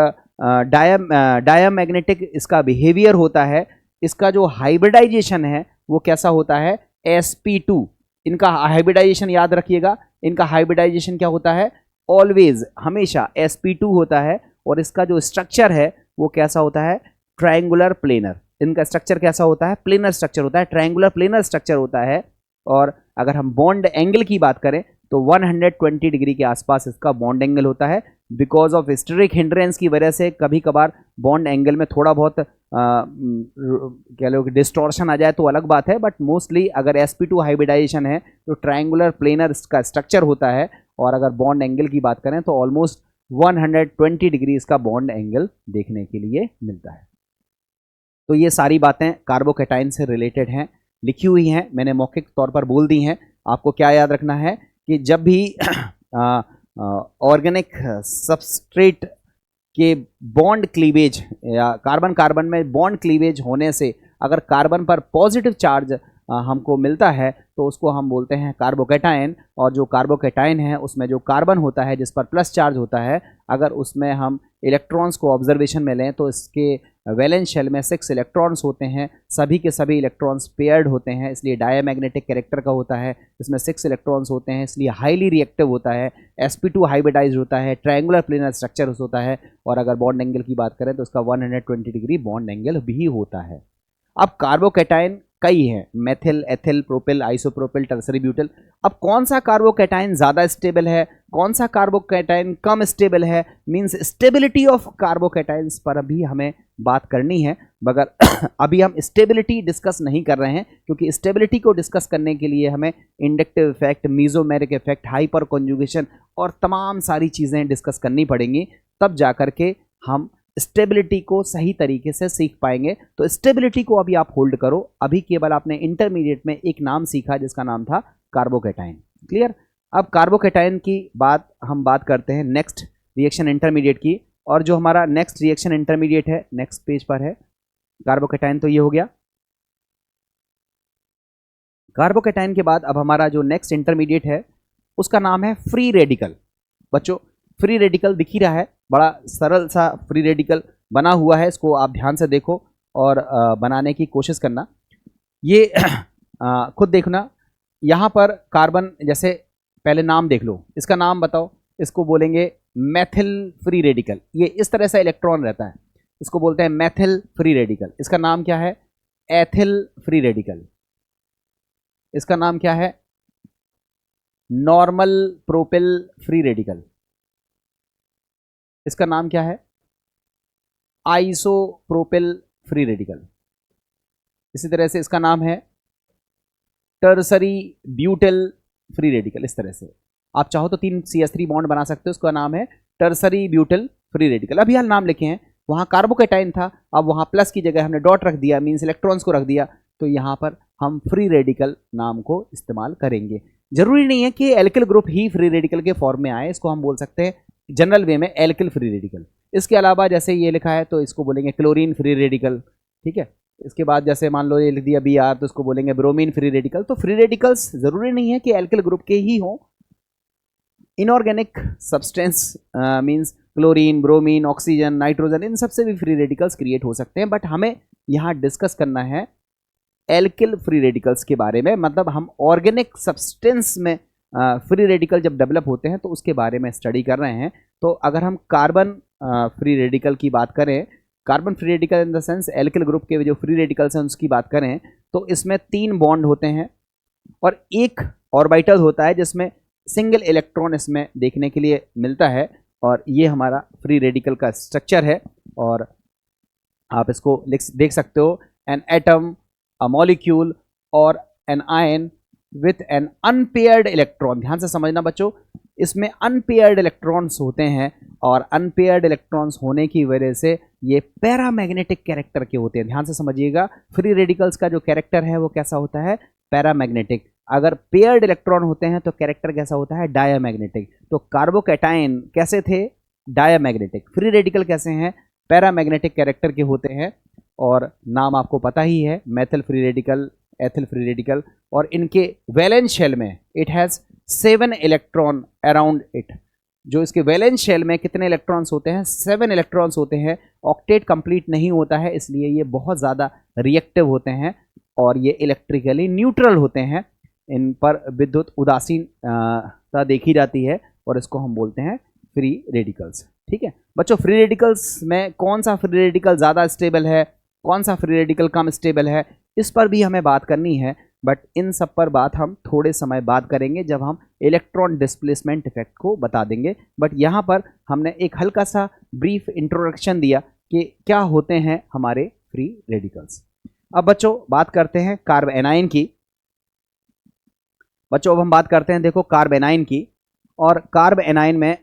डायामैग्नेटिक इसका बिहेवियर होता है। इसका जो हाइब्रिडाइजेशन है वो कैसा होता है? sp2। इनका हाइब्रिडाइजेशन याद रखिएगा, इनका हाइब्रिडाइजेशन क्या होता है? ऑलवेज, हमेशा sp2 होता है। और इसका जो स्ट्रक्चर है वो कैसा होता है? Triangular planar. इनका स्ट्रक्चर कैसा होता है? प्लेनर स्ट्रक्चर होता है, ट्रायंगुलर प्लेनर स्ट्रक्चर होता है। और अगर हम बॉन्ड एंगल की बात करें तो 120 डिग्री के आसपास इसका बॉन्ड एंगल होता है। बिकॉज ऑफ स्टेरिक हिंड्रेंस की वजह से कभी कभार बॉन्ड एंगल में थोड़ा बहुत कह लो कि डिस्टॉर्शन आ जाए तो अलग बात है, बट मोस्टली अगर sp2 हाइब्रिडाइजेशन है तो ट्रायंगुलर प्लेनर का स्ट्रक्चर होता है। और अगर बॉन्ड एंगल की बात करें तो ऑलमोस्ट 120 डिग्री इसका बॉन्ड एंगल देखने के लिए मिलता है। तो ये सारी बातें कार्बोकैटायन से रिलेटेड हैं, लिखी हुई हैं, मैंने मौखिक तौर पर बोल दी हैं। आपको क्या याद रखना है कि जब भी ऑर्गेनिक सबस्ट्रेट के बॉन्ड क्लीवेज या कार्बन कार्बन में बॉन्ड क्लीवेज होने से अगर कार्बन पर पॉजिटिव चार्ज हमको मिलता है तो उसको हम बोलते हैं कार्बोकैटायन। और जो कार्बोकैटायन है उसमें जो कार्बन होता है जिस पर प्लस चार्ज होता है, अगर उसमें हम इलेक्ट्रॉन्स को ऑब्जर्वेशन में लें तो इसके वैलेंस शेल में 6 इलेक्ट्रॉन्स होते हैं। सभी के सभी इलेक्ट्रॉन्स पेयर्ड होते हैं, इसलिए डायामैग्नेटिक कैरेक्टर का होता है। इसमें 6 इलेक्ट्रॉन्स होते हैं इसलिए हाईली रिएक्टिव होता है। sp2 हाइब्रिडाइज होता है, ट्रायंगुलर प्लेनर स्ट्रक्चर होता है। और अगर बॉन्ड एंगल की बात करें तो उसका 120 डिग्री बॉन्ड एंगल भी होता है। अब कार्बोकैटायन कई हैं, methyl, ethyl, propyl, isopropyl, tertiary butyl. अब कौन सा कार्बोकैटायन ज़्यादा स्टेबल है, कौन सा कार्बोकैटायन कम स्टेबल है, मींस स्टेबिलिटी ऑफ कार्बोकैटायंस पर भी हमें बात करनी है। मगर अभी हम स्टेबिलिटी डिस्कस नहीं कर रहे हैं क्योंकि स्टेबिलिटी को डिस्कस करने के लिए हमें inductive effect, mesomeric effect, hyper conjugation और तमाम सारी चीज़ें डिस्कस करनी पड़ेंगी, तब जा कर के हम स्टेबिलिटी को सही तरीके से सीख पाएंगे। तो स्टेबिलिटी को अभी आप होल्ड करो। अभी केवल आपने इंटरमीडिएट में एक नाम सीखा जिसका नाम था कार्बोकैटायन। क्लियर? अब कार्बोकैटायन की हम बात करते हैं नेक्स्ट रिएक्शन इंटरमीडिएट की। और जो हमारा नेक्स्ट रिएक्शन इंटरमीडिएट है नेक्स्ट पेज पर है। कार्बोकैटायन तो ये हो गया। कार्बोकैटायन के बाद अब हमारा जो नेक्स्ट इंटरमीडिएट है उसका नाम है फ्री रेडिकल। बच्चों फ्री रेडिकल दिख ही रहा है, बड़ा सरल सा फ्री रेडिकल बना हुआ है, इसको आप ध्यान से देखो और बनाने की कोशिश करना। ये खुद देखना, यहाँ पर कार्बन, जैसे पहले नाम देख लो, इसका नाम बताओ। इसको बोलेंगे मेथिल फ्री रेडिकल। ये इस तरह से इलेक्ट्रॉन रहता है, इसको बोलते हैं मेथिल फ्री रेडिकल। इसका नाम क्या है? Ethyl free radical. इसका नाम क्या है? Normal propyl free radical. इसका नाम क्या है? Isopropyl free radical. इसी तरह से इसका नाम है टर्सरी ब्यूटिल फ्री रेडिकल। इस तरह से आप चाहो तो 3 CH3 बॉन्ड बना सकते हो, उसका नाम है टर्सरी ब्यूटिल फ्री रेडिकल। अभी हाल नाम लिखे हैं, वहाँ कार्बोकैटायन था, अब वहाँ प्लस की जगह हमने डॉट रख दिया, मीन्स इलेक्ट्रॉन्स को रख दिया, तो यहाँ पर हम फ्री रेडिकल नाम को इस्तेमाल करेंगे। जरूरी नहीं है कि एल्किल ग्रुप ही फ्री रेडिकल के फॉर्म में आए, इसको हम बोल सकते हैं जनरल वे में एल्किल फ्री रेडिकल। इसके अलावा जैसे ये लिखा है तो इसको बोलेंगे क्लोरीन फ्री रेडिकल। ठीक है, इसके बाद जैसे मान लो ये लिख दिया Br तो इसको बोलेंगे ब्रोमीन फ्री रेडिकल। तो फ्री रेडिकल्स जरूरी नहीं है कि एल्किल ग्रुप के ही हों। Inorganic substance means chlorine, bromine, oxygen, nitrogen, इन सबसे भी फ्री रेडिकल्स क्रिएट हो सकते हैं। बट हमें यहाँ डिस्कस करना है एल्किल फ्री रेडिकल्स के बारे में, मतलब हम ऑर्गेनिक सब्सटेंस में फ्री रेडिकल जब डेवलप होते हैं तो उसके बारे में स्टडी कर रहे हैं। तो अगर हम कार्बन फ्री रेडिकल की बात करें, carbon free radical in the sense alkyl group के जो फ्री रेडिकल्स हैं उसकी बात करें तो इसमें 3 बॉन्ड होते हैं और एक ऑर्बिटल होता है जिसमें सिंगल इलेक्ट्रॉन इसमें देखने के लिए मिलता है और ये हमारा फ्री रेडिकल का स्ट्रक्चर है। और आप इसको देख सकते हो, एन एटम, अ मॉलिक्यूल और an ion with an unpaired electron. ध्यान से समझना बच्चों, इसमें अनपेयर्ड इलेक्ट्रॉन्स होते हैं और अनपेयर्ड इलेक्ट्रॉन्स होने की वजह से ये पैरामैग्नेटिक कैरेक्टर के होते हैं। ध्यान से समझिएगा, फ्री रेडिकल्स का जो कैरेक्टर है वो कैसा होता है, पैरामैग्नेटिक। अगर पेयर्ड इलेक्ट्रॉन होते हैं तो कैरेक्टर कैसा होता है, डायामैग्नेटिक। तो कार्बोकैटायन कैसे थे, डायामैग्नेटिक। फ्री रेडिकल कैसे हैं, पैरामैग्नेटिक कैरेक्टर के होते हैं। और नाम आपको पता ही है, methyl free radical, ethyl free radical. और इनके वैलेंस शेल में it has 7 electron around it. जो इसके वैलेंस शेल में कितने इलेक्ट्रॉन्स होते हैं, 7 इलेक्ट्रॉन्स होते हैं। ऑक्टेट कंप्लीट नहीं होता है, इसलिए ये बहुत ज़्यादा रिएक्टिव होते हैं और ये इलेक्ट्रिकली न्यूट्रल होते हैं। इन पर विद्युत उदासीनता देखी जाती है और इसको हम बोलते हैं फ्री रेडिकल्स। ठीक है बच्चों, फ्री रेडिकल्स में कौन सा फ्री रेडिकल ज़्यादा स्टेबल है, कौन सा फ्री रेडिकल कम स्टेबल है, इस पर भी हमें बात करनी है। बट इन सब पर बात हम थोड़े समय बाद करेंगे जब हम इलेक्ट्रॉन डिस्प्लेसमेंट इफेक्ट को बता देंगे। बट यहाँ पर हमने एक हल्का सा ब्रीफ इंट्रोडक्शन दिया कि क्या होते हैं हमारे फ्री रेडिकल्स। अब बच्चों बात करते हैं कार्ब एनाइन की। बच्चों अब हम बात करते हैं, देखो, कार्ब एनाइन की। और कार्ब एनाइन में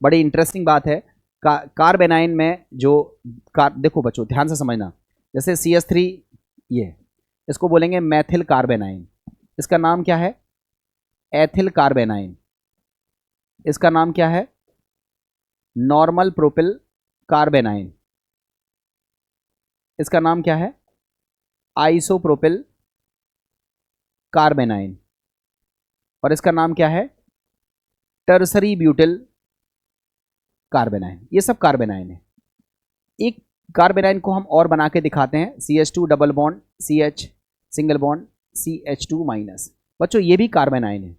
बड़ी इंटरेस्टिंग बात है, कार्ब एनाइन में जो देखो बच्चों ध्यान से समझना, जैसे CH3 ये, इसको बोलेंगे मैथिल कार्बेनाइन। इसका नाम क्या है, एथिल कार्बेनाइन। इसका नाम क्या है, नॉर्मल प्रोपिल कार्बेनाइन। इसका नाम क्या है, आइसोप्रोपिल कार्बेनाइन। और इसका नाम क्या है, टर्सरी ब्यूटिल कार्बेनाइन। ये सब कार्बेनाइन है। एक कार्बेनाइन को हम और बना के दिखाते हैं, CH2 double bond CH single bond CH2 minus. बच्चों ये भी कार्बेनाइन है।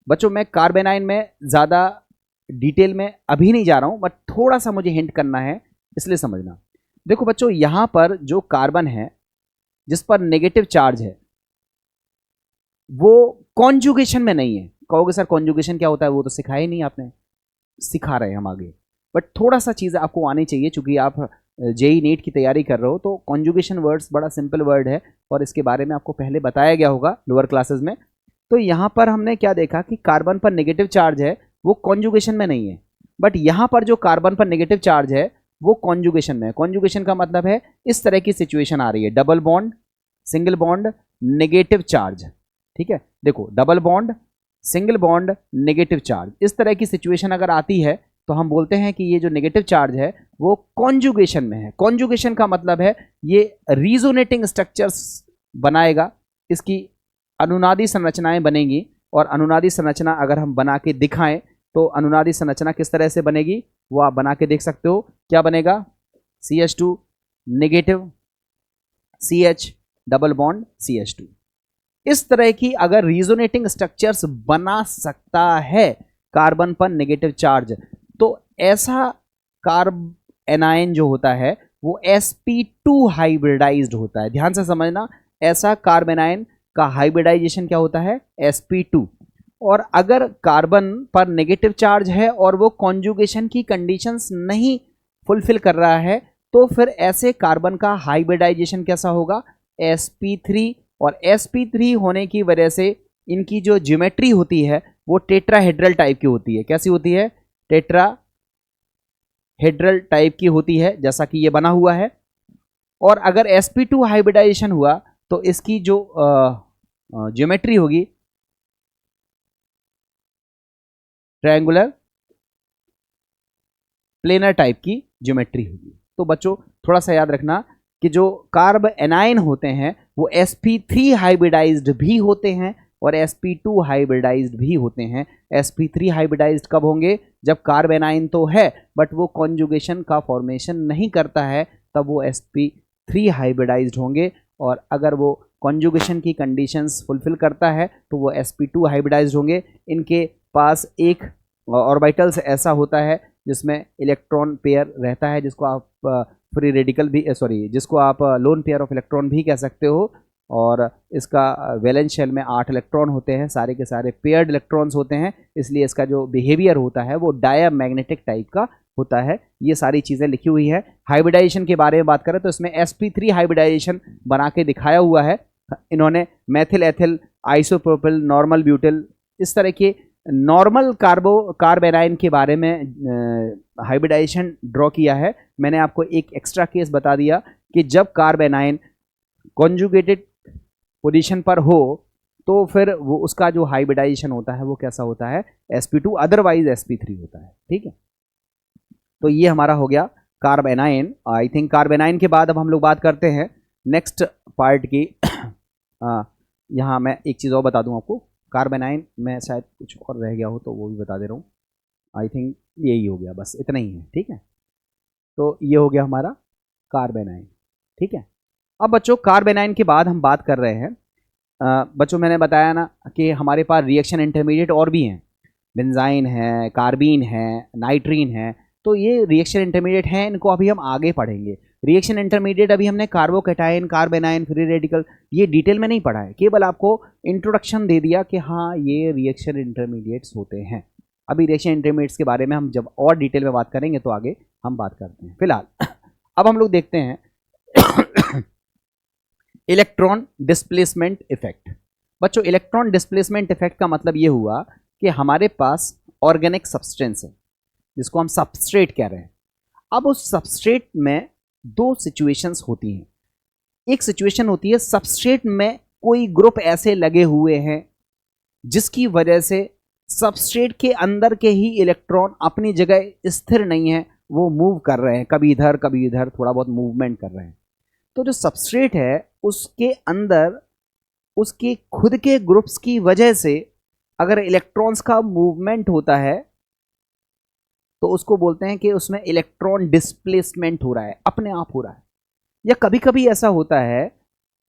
बच्चों मैं कार्बेनाइन में ज़्यादा डिटेल में अभी नहीं जा रहा हूँ, बट थोड़ा सा मुझे हिंट करना है, इसलिए समझना। देखो बच्चों, यहाँ पर जो कार्बन है जिस पर नेगेटिव चार्ज है वो कॉन्जुगेशन में नहीं है। कहोगे सर कॉन्जुगेशन क्या होता है, वो तो सिखाया ही नहीं आपने। सिखा रहे हैं हम आगे, बट थोड़ा सा चीज़ आपको आनी चाहिए, चूंकि आप JEE नीट की तैयारी कर रहे हो। तो कॉन्जुगेशन वर्ड्स बड़ा सिंपल वर्ड है और इसके बारे में आपको पहले बताया गया होगा लोअर क्लासेस में। तो यहाँ पर हमने क्या देखा कि कार्बन पर नेगेटिव चार्ज है वो कॉन्जुगेशन में नहीं है, बट यहाँ पर जो कार्बन पर नेगेटिव चार्ज है वो कॉन्जुगेशन में है। कॉन्जुगेशन का मतलब है इस तरह की सिचुएशन आ रही है, double bond single bond negative charge. ठीक है, देखो double bond single bond negative charge, इस तरह की सिचुएशन अगर आती है तो हम बोलते हैं कि ये जो नेगेटिव चार्ज है वो कॉन्जुगेशन में है। कॉन्जुगेशन का मतलब है ये रीजोनेटिंग स्ट्रक्चर्स बनाएगा, इसकी अनुनादी संरचनाएं बनेंगी। और अनुनादी संरचना अगर हम बना के दिखाएं तो अनुनादी संरचना किस तरह से बनेगी वो आप बना के देख सकते हो। क्या बनेगा, CH2 negative CH double bond CH2। इस तरह की अगर रीजोनेटिंग स्ट्रक्चर्स बना सकता है कार्बन पर नेगेटिव चार्ज, तो ऐसा कार्ब एनाइन जो होता है वो sp2 हाइब्रिडाइज्ड होता है। ध्यान से समझना, ऐसा कार्ब एनाइन का हाइब्रिडाइजेशन क्या होता है, sp2। और अगर कार्बन पर नेगेटिव चार्ज है और वो कॉन्जुगेशन की कंडीशंस नहीं फुलफिल कर रहा है, तो फिर ऐसे कार्बन का हाइब्रिडाइजेशन कैसा होगा, sp3। और sp3 होने की वजह से इनकी जो ज्योमेट्री होती है वो टेट्राहेड्रल टाइप की होती है। कैसी होती है, टेट्राहेड्रल टाइप की होती है, जैसा कि ये बना हुआ है। और अगर sp2 हाइब्रिडाइजेशन हुआ तो इसकी जो ज्योमेट्री होगी ट्रायंगुलर प्लेनर टाइप की ज्योमेट्री होगी। तो बच्चों थोड़ा सा याद रखना कि जो कार्ब एनाइन होते हैं वो sp3 हाइब्रिडाइज्ड भी होते हैं और sp2 हाइब्रिडाइज्ड भी होते हैं। sp3 हाइब्रिडाइज्ड कब होंगे, जब कार्ब एनाइन तो है बट वो कॉन्जुगेशन का फॉर्मेशन नहीं करता है, तब वो sp3 हाइब्रिडाइज्ड होंगे। और अगर वो कॉन्जुगेशन की कंडीशंस फुलफिल करता है तो वो sp2 हाइब्रिडाइज्ड होंगे। इनके पास एक ऑर्बिटल्स ऐसा होता है जिसमें इलेक्ट्रॉन पेयर रहता है, जिसको आप फ्री रेडिकल भी जिसको आप लोन पेयर ऑफ इलेक्ट्रॉन भी कह सकते हो। और इसका वैलेंस शेल में 8 इलेक्ट्रॉन होते हैं, सारे के सारे पेयर्ड इलेक्ट्रॉन्स होते हैं, इसलिए इसका जो बिहेवियर होता है वो डायमैग्नेटिक टाइप का होता है। ये सारी चीज़ें लिखी हुई है। हाइब्रिडाइजेशन के बारे में बात करें तो इसमें sp3 हाइब्रिडाइजेशन बना के दिखाया हुआ है इन्होंने। Methyl ethyl isopropyl normal butyl इस तरह के नॉर्मल कार्बेनाइन के बारे में हाइब्रिडाइजेशन ड्रॉ किया है। मैंने आपको एक एक्स्ट्रा केस बता दिया कि जब कार्बेनाइन कॉन्जुगेटेड पोजीशन पर हो तो फिर वो उसका जो हाइब्रिडाइजेशन होता है वो कैसा होता है, sp2 अदरवाइज sp3 होता है। ठीक है, तो ये हमारा हो गया कार्बेनाइन। आई थिंक कार्बेनाइन के बाद अब हम लोग बात करते हैं नेक्स्ट पार्ट की। यहाँ मैं एक चीज़ और बता दूं आपको, कार्बेनाइन में शायद कुछ और रह गया हो तो वो भी बता दे रहा हूँ। आई थिंक यही हो गया, बस इतना ही है। ठीक है, तो ये हो गया हमारा कार्बेनाइन। ठीक है, अब बच्चों कार्बेनाइन के बाद हम बात कर रहे हैं बच्चों मैंने बताया ना कि हमारे पास रिएक्शन इंटरमीडिएट और भी हैं, बेंजाइन है, कार्बीन है, नाइट्रीन है। तो ये रिएक्शन इंटरमीडिएट हैं, इनको अभी हम आगे पढ़ेंगे। रिएक्शन इंटरमीडिएट अभी हमने कार्बोकैटायन, कार्बेनाइन, फ्री रेडिकल ये डिटेल में नहीं पढ़ा है, केवल आपको इंट्रोडक्शन दे दिया कि हाँ ये रिएक्शन इंटरमीडिएट्स होते हैं। अभी रिएक्शन इंटरमीडिएट्स के बारे में हम जब और डिटेल में बात करेंगे तो आगे हम बात करते हैं। फिलहाल अब हम लोग देखते हैं इलेक्ट्रॉन डिस्प्लेसमेंट इफेक्ट। बच्चों इलेक्ट्रॉन डिस्प्लेसमेंट इफेक्ट का मतलब ये हुआ कि हमारे पास ऑर्गेनिक सब्सटेंस है जिसको हम सबस्ट्रेट कह रहे हैं। अब उस सबस्ट्रेट में दो सिचुएशंस होती हैं। एक सिचुएशन होती है सबस्ट्रेट में कोई ग्रुप ऐसे लगे हुए हैं जिसकी वजह से सबस्ट्रेट के अंदर के ही इलेक्ट्रॉन अपनी जगह स्थिर नहीं है, वो मूव कर रहे हैं, कभी इधर कभी इधर थोड़ा बहुत मूवमेंट कर रहे हैं। तो जो सबस्ट्रेट है उसके अंदर उसके खुद के ग्रुप्स की वजह से अगर इलेक्ट्रॉन्स का मूवमेंट होता है तो उसको बोलते हैं कि उसमें इलेक्ट्रॉन डिस्प्लेसमेंट हो रहा है, अपने आप हो रहा है। या कभी कभी ऐसा होता है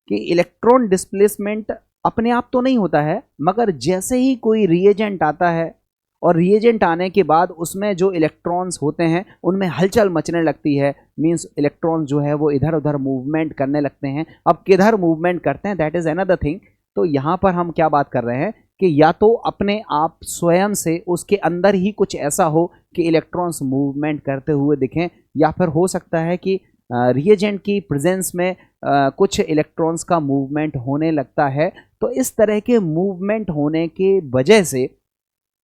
कि इलेक्ट्रॉन डिस्प्लेसमेंट अपने आप तो नहीं होता है, मगर जैसे ही कोई रिएजेंट आता है और रिएजेंट आने के बाद उसमें जो इलेक्ट्रॉन्स होते हैं उनमें हलचल मचने लगती है, मींस इलेक्ट्रॉन जो है वो इधर उधर मूवमेंट करने लगते हैं। अब किधर मूवमेंट करते हैं दैट इज अनदर थिंग। तो यहाँ पर हम क्या बात कर रहे हैं कि या तो अपने आप स्वयं से उसके अंदर ही कुछ ऐसा हो कि इलेक्ट्रॉन्स मूवमेंट करते हुए दिखें, या फिर हो सकता है कि रिएजेंट की प्रेजेंस में कुछ इलेक्ट्रॉन्स का मूवमेंट होने लगता है। तो इस तरह के मूवमेंट होने के वजह से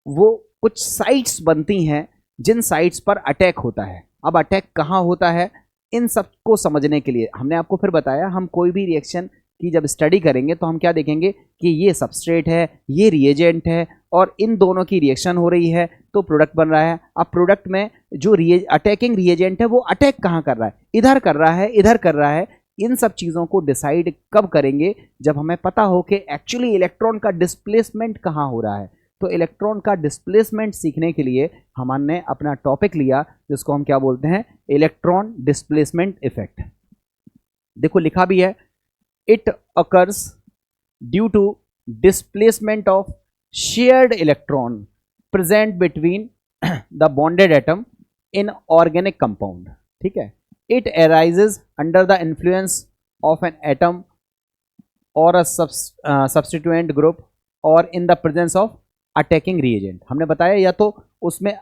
वो कुछ साइट्स बनती हैं जिन साइट्स पर अटैक होता है। अब अटैक कहाँ होता है इन सब को समझने के लिए हमने आपको फिर बताया, हम कोई भी रिएक्शन की जब स्टडी करेंगे तो हम क्या देखेंगे कि ये सबस्ट्रेट है, ये रिएजेंट है और इन दोनों की रिएक्शन हो रही है तो प्रोडक्ट बन रहा है। अब प्रोडक्ट में जो अटैकिंग रिएजेंट है वो अटैक कहाँ कर रहा है, इधर कर रहा है, इधर कर रहा है। इन सब चीज़ों को डिसाइड कब करेंगे, जब हमें पता हो कि एक्चुअली इलेक्ट्रॉन का डिस्प्लेसमेंट कहाँ हो रहा है। तो इलेक्ट्रॉन का डिस्प्लेसमेंट सीखने के लिए हमने अपना टॉपिक लिया जिसको हम क्या बोलते हैं, इलेक्ट्रॉन डिस्प्लेसमेंट इफेक्ट। देखो लिखा भी है, it occurs due to displacement of shared electron present between the bonded atom in organic compound। ठीक है, it arises under the influence of an atom or a substituent group or in the presence of attacking reagent। हमने बताया या तो उसमें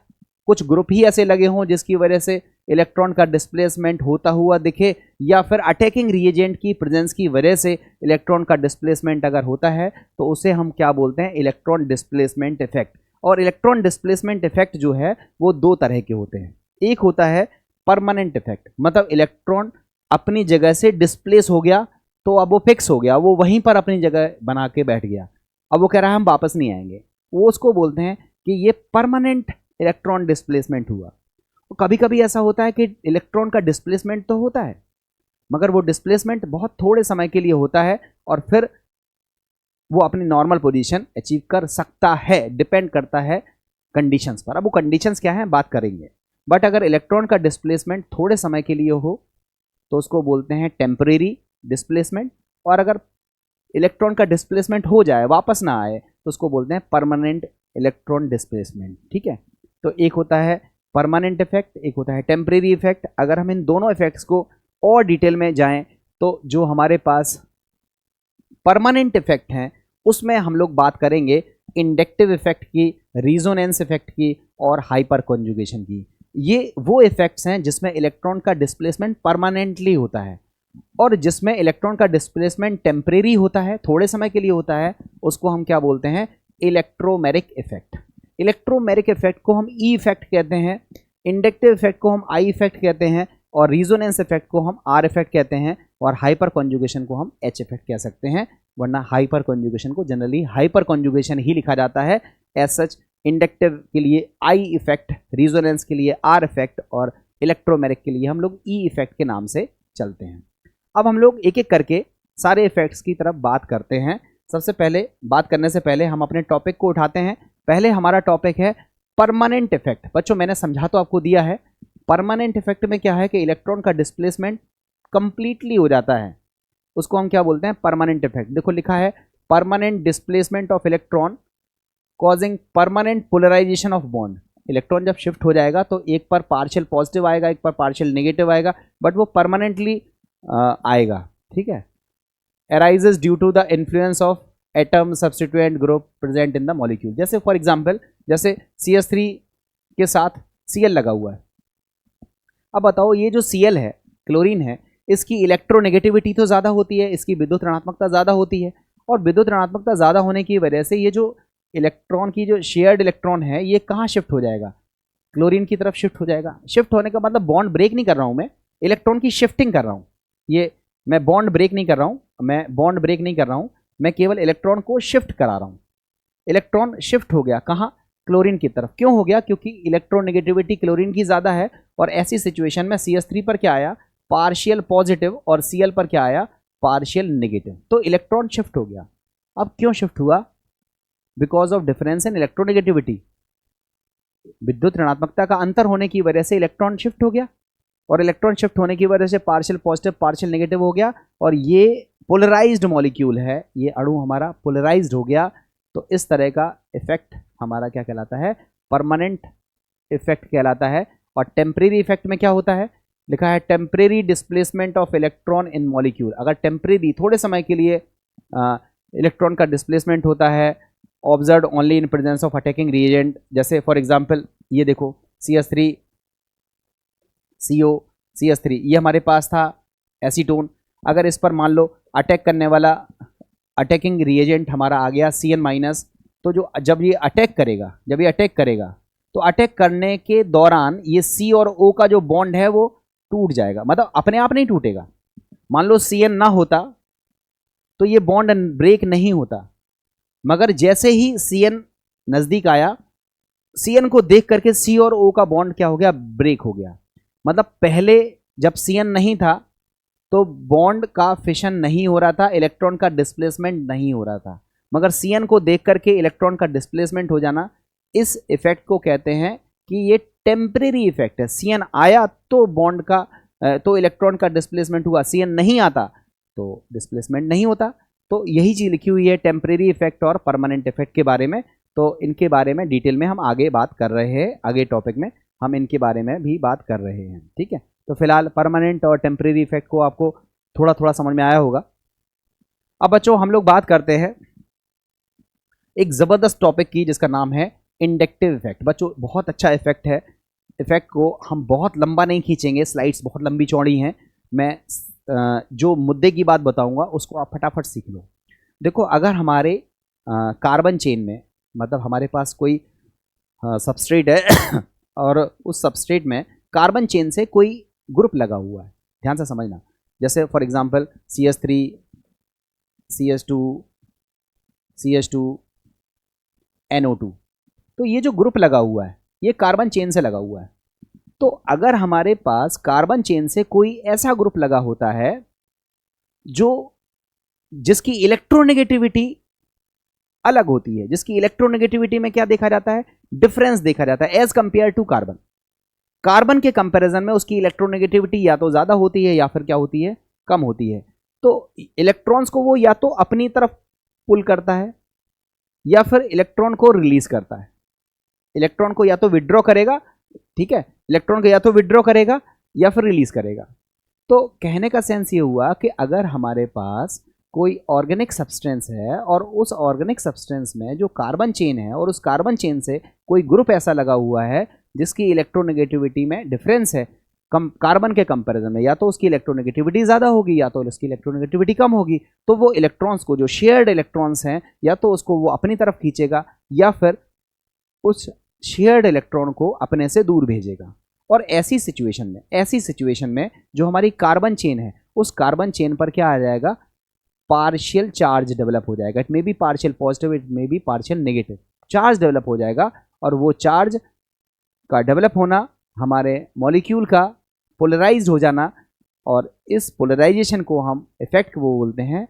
कुछ group ही ऐसे लगे हों जिसकी वजह से इलेक्ट्रॉन का डिस्प्लेसमेंट होता हुआ दिखे, या फिर अटैकिंग रिएजेंट की प्रेजेंस की वजह से इलेक्ट्रॉन का डिस्प्लेसमेंट अगर होता है तो उसे हम क्या बोलते हैं, इलेक्ट्रॉन डिस्प्लेसमेंट इफेक्ट। और इलेक्ट्रॉन डिस्प्लेसमेंट इफेक्ट जो है वो दो तरह के होते हैं। एक होता है परमानेंट इफेक्ट, मतलब इलेक्ट्रॉन अपनी जगह से डिस्प्लेस हो गया तो अब वो फिक्स हो गया, वो वहीं पर अपनी जगह बना के बैठ गया, अब वो कह रहा है हम वापस नहीं आएंगे, वो उसको बोलते हैं कि ये परमानेंट इलेक्ट्रॉन डिस्प्लेसमेंट हुआ। तो कभी कभी ऐसा होता है कि इलेक्ट्रॉन का डिस्प्लेसमेंट तो होता है मगर वो डिस्प्लेसमेंट बहुत थोड़े समय के लिए होता है और फिर वो अपनी नॉर्मल पोजीशन अचीव कर सकता है, डिपेंड करता है कंडीशंस पर। अब वो कंडीशंस क्या हैं बात करेंगे, बट अगर इलेक्ट्रॉन का डिस्प्लेसमेंट थोड़े समय के लिए हो तो उसको बोलते हैं टेम्परेरी डिस्प्लेसमेंट, और अगर इलेक्ट्रॉन का डिस्प्लेसमेंट हो जाए वापस ना आए तो उसको बोलते हैं परमानेंट इलेक्ट्रॉन डिस्प्लेसमेंट। ठीक है, तो एक होता है परमानेंट इफेक्ट, एक होता है टेम्परेरी इफेक्ट। अगर हम इन दोनों इफेक्ट्स को और डिटेल में जाएं तो जो हमारे पास परमानेंट इफेक्ट हैं उसमें हम लोग बात करेंगे इंडक्टिव इफेक्ट की, रिजोनेंस इफेक्ट की और हाइपर कॉन्जुगेशन की। ये वो इफेक्ट्स हैं जिसमें इलेक्ट्रॉन का डिस्प्लेसमेंट परमानेंटली होता है, और जिसमें इलेक्ट्रॉन का डिस्प्लेसमेंट टेम्परेरी होता है, थोड़े समय के लिए होता है, उसको हम क्या बोलते हैं? Electromeric effect. इलेक्ट्रोमेरिक इफेक्ट को हम ई इफेक्ट कहते हैं, इंडक्टिव इफेक्ट को हम आई इफेक्ट कहते हैं, और रिजोनेंस इफेक्ट को हम आर इफेक्ट कहते हैं, और हाइपर कॉन्जुगेशन को हम एच इफेक्ट कह सकते हैं। वरना हाइपर कॉन्जुगेशन को जनरली हाइपर कॉन्जुगेशन ही लिखा जाता है। एज सच इंडक्टिव के लिए आई इफेक्ट, रिजोनेंस के लिए आर इफेक्ट, और इलेक्ट्रोमेरिक के लिए हम लोग ई इफेक्ट के नाम से चलते हैं। अब हम लोग एक एक करके सारे इफेक्ट्स की तरफ बात करते हैं। सबसे पहले बात करने से पहले हम अपने टॉपिक को उठाते हैं। पहले हमारा टॉपिक है परमानेंट इफेक्ट। बच्चों मैंने समझा तो आपको दिया है। परमानेंट इफेक्ट में क्या है कि इलेक्ट्रॉन का डिस्प्लेसमेंट कंप्लीटली हो जाता है, उसको हम क्या बोलते हैं? Permanent effect. देखो लिखा है permanent displacement of electron causing permanent polarisation of bond. Electron जब शिफ्ट हो जाएगा तो एक पर पार्शियल पॉजिटिव आएगा, एक पर पार्शियल नेगेटिव आएगा, बट वो परमानेंटली आएगा। ठीक है। Arises due to the influence of atom substituent group present in the molecule. जैसे फॉर एग्जांपल, जैसे CH3 के साथ Cl लगा हुआ है। अब बताओ ये जो Cl है, क्लोरीन है, इसकी इलेक्ट्रोनेगेटिविटी तो ज़्यादा होती है, इसकी विद्युत ऋणात्मकता ज़्यादा होती है, और विद्युत ऋणात्मकता ज़्यादा होने की वजह से ये जो इलेक्ट्रॉन की जो शेयर्ड इलेक्ट्रॉन है ये कहाँ शिफ्ट हो जाएगा? क्लोरीन की तरफ शिफ्ट हो जाएगा। शिफ्ट होने का मतलब बॉन्ड ब्रेक नहीं कर रहा हूँ मैं, इलेक्ट्रॉन की शिफ्टिंग कर रहा हूँ। ये मैं बॉन्ड ब्रेक नहीं कर रहा हूँ, मैं केवल इलेक्ट्रॉन को शिफ्ट करा रहा हूँ। इलेक्ट्रॉन शिफ्ट हो गया कहाँ? क्लोरीन की तरफ। क्यों हो गया? क्योंकि इलेक्ट्रोनेगेटिविटी क्लोरीन की ज़्यादा है, और ऐसी सिचुएशन में CH3 पर क्या आया? पार्शियल पॉजिटिव, और Cl पर क्या आया? Partial negative. तो इलेक्ट्रॉन शिफ्ट हो गया। अब क्यों शिफ्ट हुआ? Because of difference in electronegativity. विद्युत ऋणात्मकता का अंतर होने की वजह से इलेक्ट्रॉन शिफ्ट हो गया, और इलेक्ट्रॉन शिफ्ट होने की वजह से पार्शियल पॉजिटिव पार्शियल नेगेटिव हो गया, और ये पोलराइज्ड मॉलिक्यूल है, ये अणु हमारा पोलराइज्ड हो गया। तो इस तरह का इफेक्ट हमारा क्या कहलाता है? परमानेंट इफेक्ट कहलाता है। और टेम्परेरी इफेक्ट में क्या होता है? लिखा है temporary displacement of electron in molecule. अगर टेम्परेरी, थोड़े समय के लिए इलेक्ट्रॉन का डिस्प्लेसमेंट होता है, observe only in presence of attacking reagent. जैसे फॉर एग्जांपल ये देखो CH3 CO CH3, ये हमारे पास था एसीटोन। अगर इस पर मान लो अटैक करने वाला अटैकिंग रिएजेंट हमारा आ गया CN-, तो जो जब ये अटैक करेगा तो अटैक करने के दौरान ये C और O का जो बॉन्ड है वो टूट जाएगा। मतलब अपने आप नहीं टूटेगा। मान लो CN ना होता तो ये बॉन्ड ब्रेक नहीं होता, मगर जैसे ही CN नज़दीक आया, CN को देख करके C और O का बॉन्ड क्या हो गया? ब्रेक हो गया। मतलब पहले जब CN नहीं था तो बॉन्ड का फिशन नहीं हो रहा था, इलेक्ट्रॉन का डिस्प्लेसमेंट नहीं हो रहा था, मगर CN को देख करके इलेक्ट्रॉन का डिस्प्लेसमेंट हो जाना, इस इफेक्ट को कहते हैं कि ये टेम्परेरी इफेक्ट है। CN आया तो बॉन्ड का तो इलेक्ट्रॉन का डिस्प्लेसमेंट हुआ, CN नहीं आता तो डिस्प्लेसमेंट नहीं होता। तो यही चीज़ लिखी हुई है टेम्परेरी इफेक्ट और परमानेंट इफेक्ट के बारे में। तो इनके बारे में डिटेल में हम आगे बात कर रहे हैं, आगे टॉपिक में हम इनके बारे में भी बात कर रहे हैं। ठीक है। तो फिलहाल परमानेंट और टेम्परेरी इफेक्ट को आपको थोड़ा थोड़ा समझ में आया होगा। अब बच्चों हम लोग बात करते हैं एक ज़बरदस्त टॉपिक की जिसका नाम है इंडक्टिव इफेक्ट। बच्चों बहुत अच्छा इफेक्ट है। इफेक्ट को हम बहुत लंबा नहीं खींचेंगे, स्लाइड्स बहुत लंबी चौड़ी हैं। मैं जो मुद्दे की बात बताऊंगा उसको आप फटाफट सीख लो। देखो अगर हमारे कार्बन चेन में, मतलब हमारे पास कोई सबस्ट्रेट है और उस सबस्ट्रेट में कार्बन चेन से कोई ग्रुप लगा हुआ है, ध्यान से समझना। जैसे for example CH3 CH2 CH2 NO2, तो ये जो ग्रुप लगा हुआ है ये कार्बन चेन से लगा हुआ है। तो अगर हमारे पास कार्बन चेन से कोई ऐसा ग्रुप लगा होता है जो जिसकी इलेक्ट्रोनेगेटिविटी अलग होती है, जिसकी इलेक्ट्रोनेगेटिविटी में क्या देखा जाता है? डिफरेंस देखा जाता है as compare to carbon. Carbon के कंपैरिजन में उसकी इलेक्ट्रोनेगेटिविटी या तो ज्यादा होती है या फिर क्या होती है? कम होती है। तो इलेक्ट्रॉन्स को वो या तो अपनी तरफ पुल करता है या फिर इलेक्ट्रॉन को रिलीज करता है। इलेक्ट्रॉन को या तो विड्रॉ करेगा, ठीक है, इलेक्ट्रॉन को या तो विड्रॉ करेगा या फिर रिलीज करेगा। तो कहने का सेंस ये हुआ कि अगर हमारे पास कोई ऑर्गेनिक सब्सटेंस है और उस ऑर्गेनिक सब्सटेंस में जो कार्बन चेन है और उस कार्बन चेन से कोई ग्रुप ऐसा लगा हुआ है जिसकी इलेक्ट्रोनेगेटिविटी में डिफरेंस है कम कार्बन के कंपैरिजन में, या तो उसकी इलेक्ट्रोनेगेटिविटी ज़्यादा होगी या तो उसकी इलेक्ट्रोनेगेटिविटी कम होगी, तो वो इलेक्ट्रॉन्स को, जो शेयर्ड इलेक्ट्रॉन्स हैं, या तो उसको वो अपनी तरफ खींचेगा या फिर उस शेयर्ड इलेक्ट्रॉन को अपने से दूर भेजेगा। और ऐसी सिचुएशन में जो हमारी कार्बन चेन है, उस कार्बन चेन पर क्या आ जाएगा, पार्शियल चार्ज डेवलप हो जाएगा। It may be partial positive, it may be partial negative, charge develop हो जाएगा। और वो चार्ज का डेवलप होना, हमारे मॉलिक्यूल का पोलराइज्ड हो जाना, और इस पोलराइजेशन को हम इफेक्ट वो बोलते हैं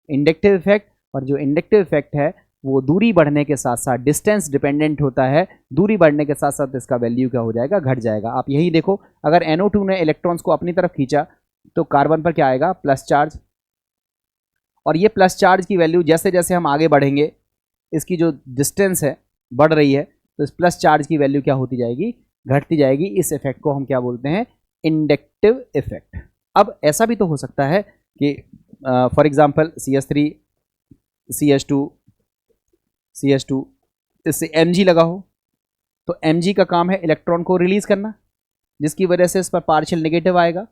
इंडक्टिव इफेक्ट। और जो इंडक्टिव इफेक्ट है वो दूरी बढ़ने के साथ साथ डिस्टेंस डिपेंडेंट होता है। दूरी बढ़ने के साथ साथ इसका वैल्यू क्या हो जाएगा, घट जाएगा। आप यही देखो, अगर NO2 ने इलेक्ट्रॉन्स को अपनी तरफ खींचा तो कार्बन पर क्या आएगा, प्लस चार्ज। और ये प्लस चार्ज की वैल्यू जैसे जैसे हम आगे बढ़ेंगे, इसकी जो डिस्टेंस है बढ़ रही है, तो इस प्लस चार्ज की वैल्यू क्या होती जाएगी, घटती जाएगी। इस इफेक्ट को हम क्या बोलते हैं, इंडक्टिव इफेक्ट। अब ऐसा भी तो हो सकता है कि फॉर एग्जांपल CH3 CH2 इससे Mg लगा हो, तो Mg का काम है इलेक्ट्रॉन को रिलीज करना, जिसकी वजह से इस पर पार्शियल नेगेटिव आएगा।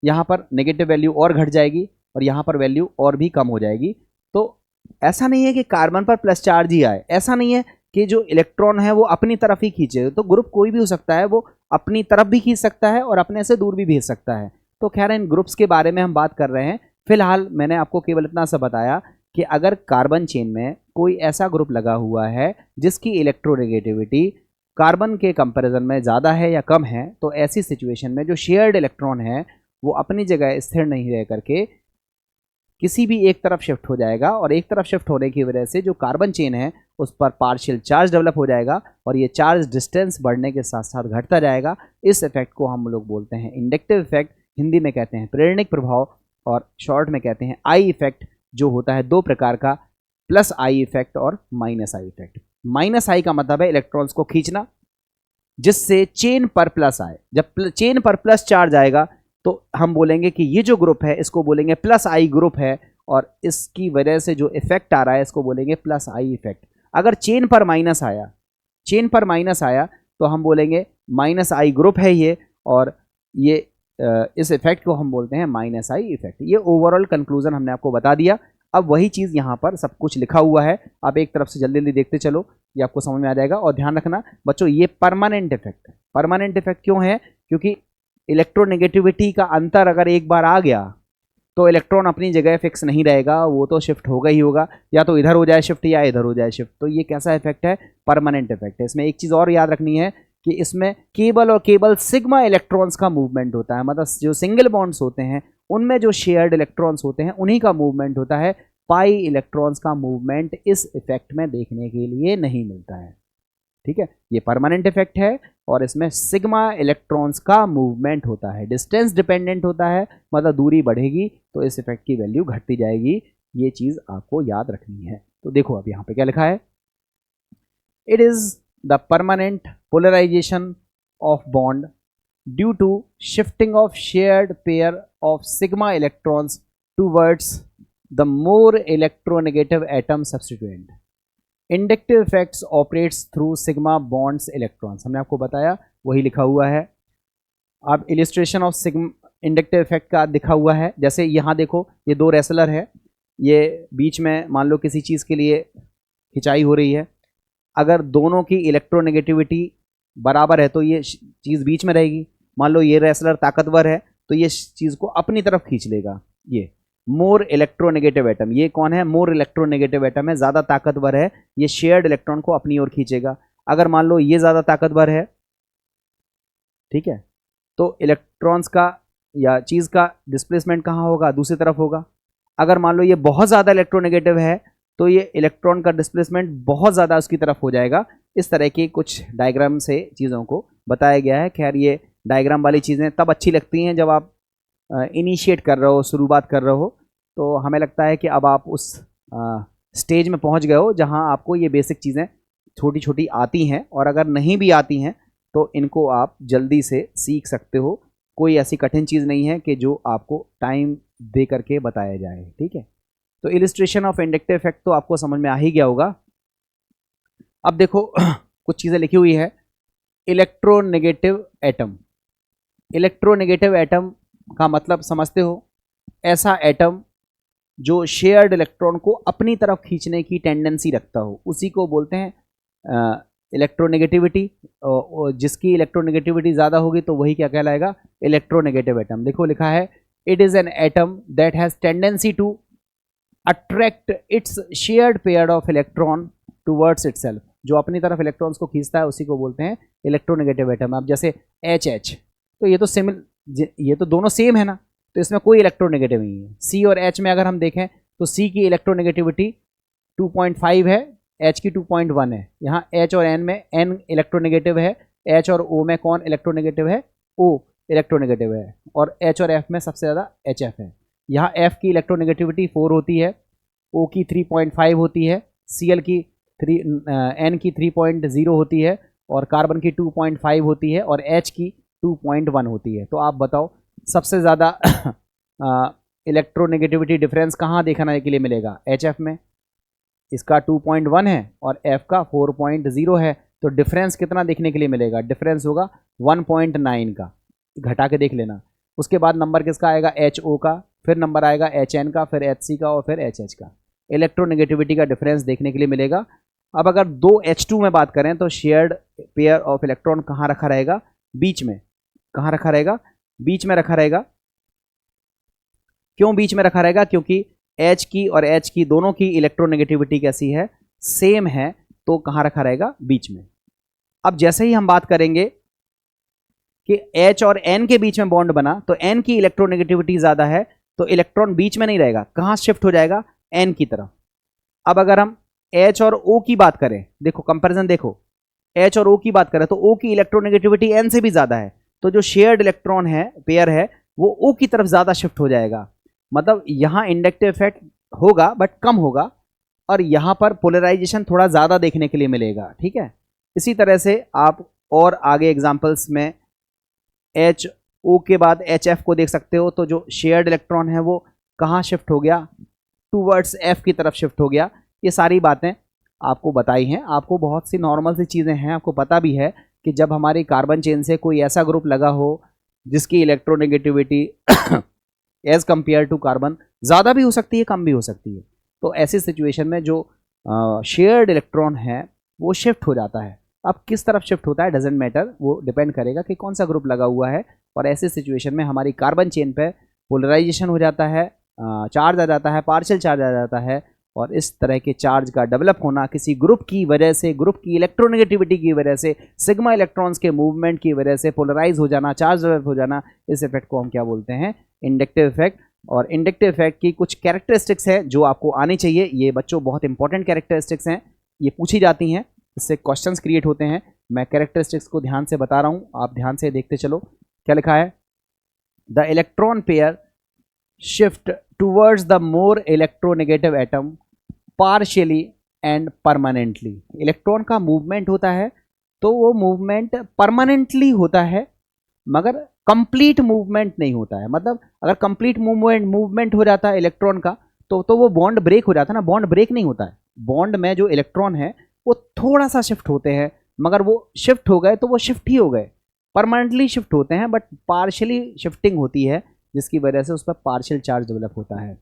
यहाँ पर नेगेटिव वैल्यू और घट जाएगी और यहाँ पर वैल्यू और भी कम हो जाएगी। तो ऐसा नहीं है कि कार्बन पर प्लस चार्ज ही आए, ऐसा नहीं है कि जो इलेक्ट्रॉन है वो अपनी तरफ ही खींचे। तो ग्रुप कोई भी हो सकता है, वो अपनी तरफ भी खींच सकता है और अपने से दूर भी भेज सकता है। तो खैर, इन ग्रुप्स के बारे में हम बात कर रहे हैं। फिलहाल मैंने आपको केवल इतना सा बताया कि अगर कार्बन चेन में कोई ऐसा ग्रुप लगा हुआ है जिसकी इलेक्ट्रोनेगेटिविटी कार्बन के कंपैरिजन में ज़्यादा है या कम है, तो ऐसी सिचुएशन में जो शेयर्ड इलेक्ट्रॉन है वो अपनी जगह स्थिर नहीं रह करके किसी भी एक तरफ शिफ्ट हो जाएगा, और एक तरफ शिफ्ट होने की वजह से जो कार्बन चेन है उस पर पार्शियल चार्ज डेवलप हो जाएगा, और ये चार्ज डिस्टेंस बढ़ने के साथ साथ घटता जाएगा। इस इफेक्ट को हम लोग बोलते हैं इंडक्टिव इफेक्ट, हिंदी में कहते हैं प्रेरणिक प्रभाव, और शॉर्ट में कहते हैं आई इफेक्ट, जो होता है दो प्रकार का, प्लस आई इफेक्ट और माइनस आई इफेक्ट। माइनस आई का मतलब है इलेक्ट्रॉन्स को खींचना जिससे चेन पर प्लस आए। जब चेन पर प्लस चार्ज आएगा तो हम बोलेंगे कि ये जो ग्रुप है इसको बोलेंगे प्लस आई ग्रुप है, और इसकी वजह से जो इफेक्ट आ रहा है इसको बोलेंगे प्लस आई इफेक्ट। अगर चेन पर माइनस आया तो हम बोलेंगे माइनस आई ग्रुप है ये, और ये इस इफेक्ट को हम बोलते हैं माइनस आई इफेक्ट। ये ओवरऑल कंक्लूजन हमने आपको बता दिया। अब वही चीज़ यहाँ पर सब कुछ लिखा हुआ है, आप एक तरफ से जल्दी जल्दी देखते चलो, ये आपको समझ में आ जाएगा। और ध्यान रखना बच्चों, ये परमानेंट इफेक्ट है। परमानेंट इफेक्ट क्यों है, क्योंकि इलेक्ट्रोनेगेटिविटी का अंतर अगर एक बार आ गया तो इलेक्ट्रॉन अपनी जगह फिक्स नहीं रहेगा, वो तो शिफ्ट होगा ही होगा, या तो इधर हो जाए शिफ्ट या इधर हो जाए शिफ्ट। तो ये कैसा इफेक्ट है, परमानेंट इफेक्ट है। इसमें एक चीज़ और याद रखनी है कि इसमें केवल और केवल सिग्मा इलेक्ट्रॉन्स का मूवमेंट होता है, मतलब जो सिंगल बॉन्ड्स होते हैं उनमें जो शेयर्ड इलेक्ट्रॉन्स होते हैं उन्हीं का मूवमेंट होता है। पाई इलेक्ट्रॉन्स का मूवमेंट इस इफेक्ट में देखने के लिए नहीं मिलता है। ठीक है, ये परमानेंट इफेक्ट है और इसमें सिग्मा इलेक्ट्रॉन्स का मूवमेंट होता है, डिस्टेंस डिपेंडेंट होता है, मतलब दूरी बढ़ेगी तो इस इफेक्ट की वैल्यू घटती जाएगी। ये चीज़ आपको याद रखनी है। तो देखो अब यहाँ पे क्या लिखा है, it is the permanent polarisation of bond due to shifting of shared pair of sigma electrons towards the more electronegative atom substituent. Inductive effects operates through sigma bonds electrons, हमने आपको बताया वही लिखा हुआ है। अब illustration of sigma inductive effect का दिखा हुआ है, जैसे यहाँ देखो ये दो रेसलर है, ये बीच में मान लो किसी चीज़ के लिए खिंचाई हो रही है, अगर दोनों की इलेक्ट्रोनेगेटिविटी बराबर है तो ये चीज़ बीच में रहेगी। मान लो ये रेसलर ताकतवर है तो ये चीज़ को अपनी तरफ खींच लेगा। ये मोर इलेक्ट्रोनेगेटिव एटम, ये कौन है, मोर इलेक्ट्रोनेगेटिव एटम है, ज़्यादा ताकतवर है, ये शेयर्ड इलेक्ट्रॉन को अपनी ओर खींचेगा। अगर मान लो ये ज़्यादा ताकतवर है, ठीक है, तो इलेक्ट्रॉन्स का या चीज़ का डिस्प्लेसमेंट कहाँ होगा, दूसरी तरफ होगा। अगर मान लो ये बहुत ज़्यादा इलेक्ट्रोनेगेटिव है तो ये इलेक्ट्रॉन का डिस्प्लेसमेंट बहुत ज़्यादा उसकी तरफ हो जाएगा। इस तरह की कुछ डायग्राम से चीज़ों को बताया गया है। खैर ये डायग्राम वाली चीज़ें तब अच्छी लगती हैं जब आप इनिशिएट कर रहे हो, शुरुआत कर रहे हो, तो हमें लगता है कि अब आप उस स्टेज में पहुंच गए हो जहां आपको ये बेसिक चीज़ें छोटी छोटी आती हैं, और अगर नहीं भी आती हैं तो इनको आप जल्दी से सीख सकते हो। कोई ऐसी कठिन चीज़ नहीं है कि जो आपको टाइम दे करके बताया जाए। ठीक है, तो इलिस्ट्रेशन ऑफ इंडक्टिव इफेक्ट तो आपको समझ में आ ही गया होगा। अब देखो कुछ चीज़ें लिखी हुई है। इलेक्ट्रोनेगेटिव एटम, इलेक्ट्रोनेगेटिव एटम का मतलब समझते हो, ऐसा एटम जो शेयर्ड इलेक्ट्रॉन को अपनी तरफ खींचने की टेंडेंसी रखता हो, उसी को बोलते हैं इलेक्ट्रोनेगेटिविटी। जिसकी इलेक्ट्रोनेगेटिविटी ज़्यादा होगी तो वही क्या कहलाएगा, इलेक्ट्रोनेगेटिव एटम। देखो लिखा है, it is an atom that has tendency to attract its shared pair of electron towards itself. जो अपनी तरफ इलेक्ट्रॉन्स को खींचता है उसी को बोलते हैं इलेक्ट्रोनेगेटिव एटम। अब जैसे एच, तो ये तो ये तो दोनों सेम है ना, तो इसमें कोई इलेक्ट्रोनेगेटिव नहीं है। सी और एच में अगर हम देखें तो सी की इलेक्ट्रोनेगेटिविटी 2.5 है, एच की 2.1 है। यहाँ एच और एन में एन इलेक्ट्रोनेगेटिव है, एच और ओ में कौन इलेक्ट्रोनेगेटिव है, ओ इलेक्ट्रोनेगेटिव है, और एच और एफ में सबसे ज़्यादा एच एफ है। यहाँ एफ की इलेक्ट्रोनेगेटिविटी 4 होती है, ओ की 3.5 होती है, सी एल की एन की 3.0 होती है, और कार्बन की 2.5 होती है, और एच की 2.1 होती है। तो आप बताओ सबसे ज़्यादा इलेक्ट्रोनेगेटिविटी डिफरेंस कहाँ देखने के लिए मिलेगा, एच एफ में। इसका 2.1 है और एफ का 4.0 है, तो डिफरेंस कितना देखने के लिए मिलेगा, डिफरेंस होगा 1.9 का, घटा के देख लेना। उसके बाद नंबर किसका आएगा, एच ओ का, फिर नंबर आएगा एच एन का, फिर एच सी का, और फिर एच एच का। इलेक्ट्रोनेगेटिविटी का डिफरेंस देखने के लिए मिलेगा। अब अगर 2H2 में बात करें तो शेयर्ड पेयर ऑफ इलेक्ट्रॉन कहाँ रखा रहेगा, बीच में। कहाँ रखा रहेगा, बीच में रखा रहेगा। क्यों बीच में रखा रहेगा, क्योंकि H की और H की दोनों की इलेक्ट्रोनेगेटिविटी कैसी है, सेम है, तो कहाँ रखा रहेगा, बीच में। अब जैसे ही हम बात करेंगे कि H और N के बीच में बॉन्ड बना, तो N की इलेक्ट्रोनेगेटिविटी ज़्यादा है, तो इलेक्ट्रॉन बीच में नहीं रहेगा, कहाँ शिफ्ट हो जाएगा, N की तरफ। अब अगर हम H और O की बात करें, देखो कंपैरिजन देखो, H और O की बात करें तो O की इलेक्ट्रोनेगेटिविटी N से भी ज़्यादा है, तो जो शेयर्ड इलेक्ट्रॉन है, पेयर है, वो O की तरफ ज़्यादा शिफ्ट हो जाएगा। मतलब यहाँ इंडक्टिव इफेक्ट होगा बट कम होगा, और यहाँ पर पोलराइजेशन थोड़ा ज़्यादा देखने के लिए मिलेगा। ठीक है, इसी तरह से आप और आगे एग्जाम्पल्स में एच ओ के बाद एच एफ को देख सकते हो, तो जो शेयर्ड इलेक्ट्रॉन है वो कहाँ शिफ्ट हो गया, टूवर्ड्स एफ की तरफ शिफ्ट हो गया। ये सारी बातें आपको बताई हैं, आपको बहुत सी नॉर्मल सी चीज़ें हैं, आपको पता भी है कि जब हमारी कार्बन चेन से कोई ऐसा ग्रुप लगा हो जिसकी electronegativity as compare to carbon ज़्यादा भी हो सकती है, कम भी हो सकती है, तो ऐसी सिचुएशन में जो शेयर्ड इलेक्ट्रॉन है वो शिफ्ट हो जाता है। अब किस तरफ शिफ्ट होता है डजेंट मैटर, वो डिपेंड करेगा कि कौन सा ग्रुप लगा हुआ है, और ऐसी सिचुएशन में हमारी कार्बन चेन पे पोलराइजेशन हो जाता है, चार्ज आ जाता है, पार्शियल चार्ज आ जाता है, और इस तरह के चार्ज का डेवलप होना किसी ग्रुप की वजह से, ग्रुप की इलेक्ट्रोनेगेटिविटी की वजह से, सिग्मा इलेक्ट्रॉन्स के मूवमेंट की वजह से पोलराइज हो जाना, चार्ज डेवलप हो जाना, इस इफेक्ट को हम क्या बोलते हैं, इंडक्टिव इफेक्ट। और इंडक्टिव इफेक्ट की कुछ कैरेक्टरिस्टिक्स हैं जो आपको आनी चाहिए, ये बच्चों बहुत इंपॉर्टेंट कैरेक्टरिस्टिक्स हैं, ये पूछी जाती हैं, इससे क्वेश्चंस क्रिएट होते हैं। मैं कैरेक्टरिस्टिक्स को ध्यान से बता रहा हूँ, आप ध्यान से देखते चलो। क्या लिखा है, the electron pair shift towards the more electronegative atom partially and permanently. Electron का मूवमेंट होता है तो वो मूवमेंट परमानेंटली होता है, मगर कंप्लीट मूवमेंट नहीं होता है। मतलब अगर कंप्लीट मूवमेंट हो जाता है इलेक्ट्रॉन का तो वो बॉन्ड ब्रेक हो जाता है ना, बॉन्ड ब्रेक नहीं होता है। बॉन्ड में जो इलेक्ट्रॉन है वो थोड़ा सा शिफ्ट होते हैं, मगर वो शिफ्ट हो गए तो वो शिफ्ट ही हो गए, परमानेंटली शिफ्ट होते हैं, बट पार्शियली शिफ्टिंग होती है जिसकी वजह से उस पर पार्शियल चार्ज डेवलप होता है।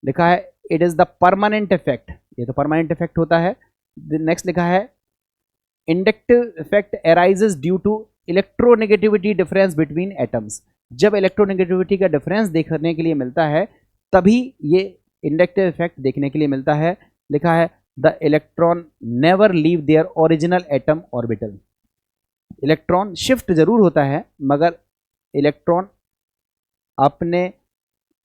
लिखा है it is the permanent effect, ये तो परमानेंट इफेक्ट होता है। नेक्स्ट लिखा है inductive effect arises due to electronegativity difference between atoms. जब इलेक्ट्रोनेगेटिविटी का डिफरेंस देखने के लिए मिलता है तभी ये इंडक्टिव इफेक्ट देखने के लिए मिलता है। लिखा है the electron never leave their original atom orbital. Electron shift जरूर होता है मगर इलेक्ट्रॉन अपने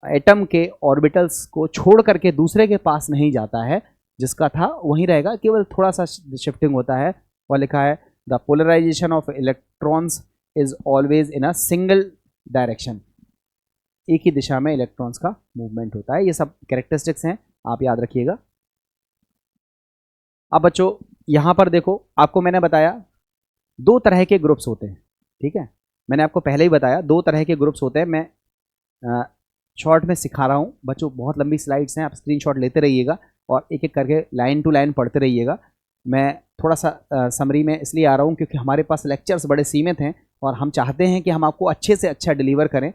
एटम के ऑर्बिटल्स को छोड़ करके दूसरे के पास नहीं जाता है, जिसका था वहीं रहेगा, केवल थोड़ा सा शिफ्टिंग होता है। और लिखा है the polarization of electrons is always in a single direction. एक ही दिशा में इलेक्ट्रॉन्स का मूवमेंट होता है। ये सब कैरेक्टरिस्टिक्स हैं, आप याद रखिएगा। अब बच्चों यहाँ पर देखो, आपको मैंने बताया दो तरह के ग्रुप्स होते हैं, ठीक है, मैंने आपको पहले ही बताया दो तरह के ग्रुप्स होते हैं। मैं शॉर्ट में सिखा रहा हूँ बच्चों, बहुत लंबी स्लाइड्स हैं, आप स्क्रीनशॉट लेते रहिएगा और एक एक करके लाइन टू लाइन पढ़ते रहिएगा। मैं थोड़ा सा समरी में इसलिए आ रहा हूँ क्योंकि हमारे पास लेक्चर्स बड़े सीमित हैं और हम चाहते हैं कि हम आपको अच्छे से अच्छा डिलीवर करें।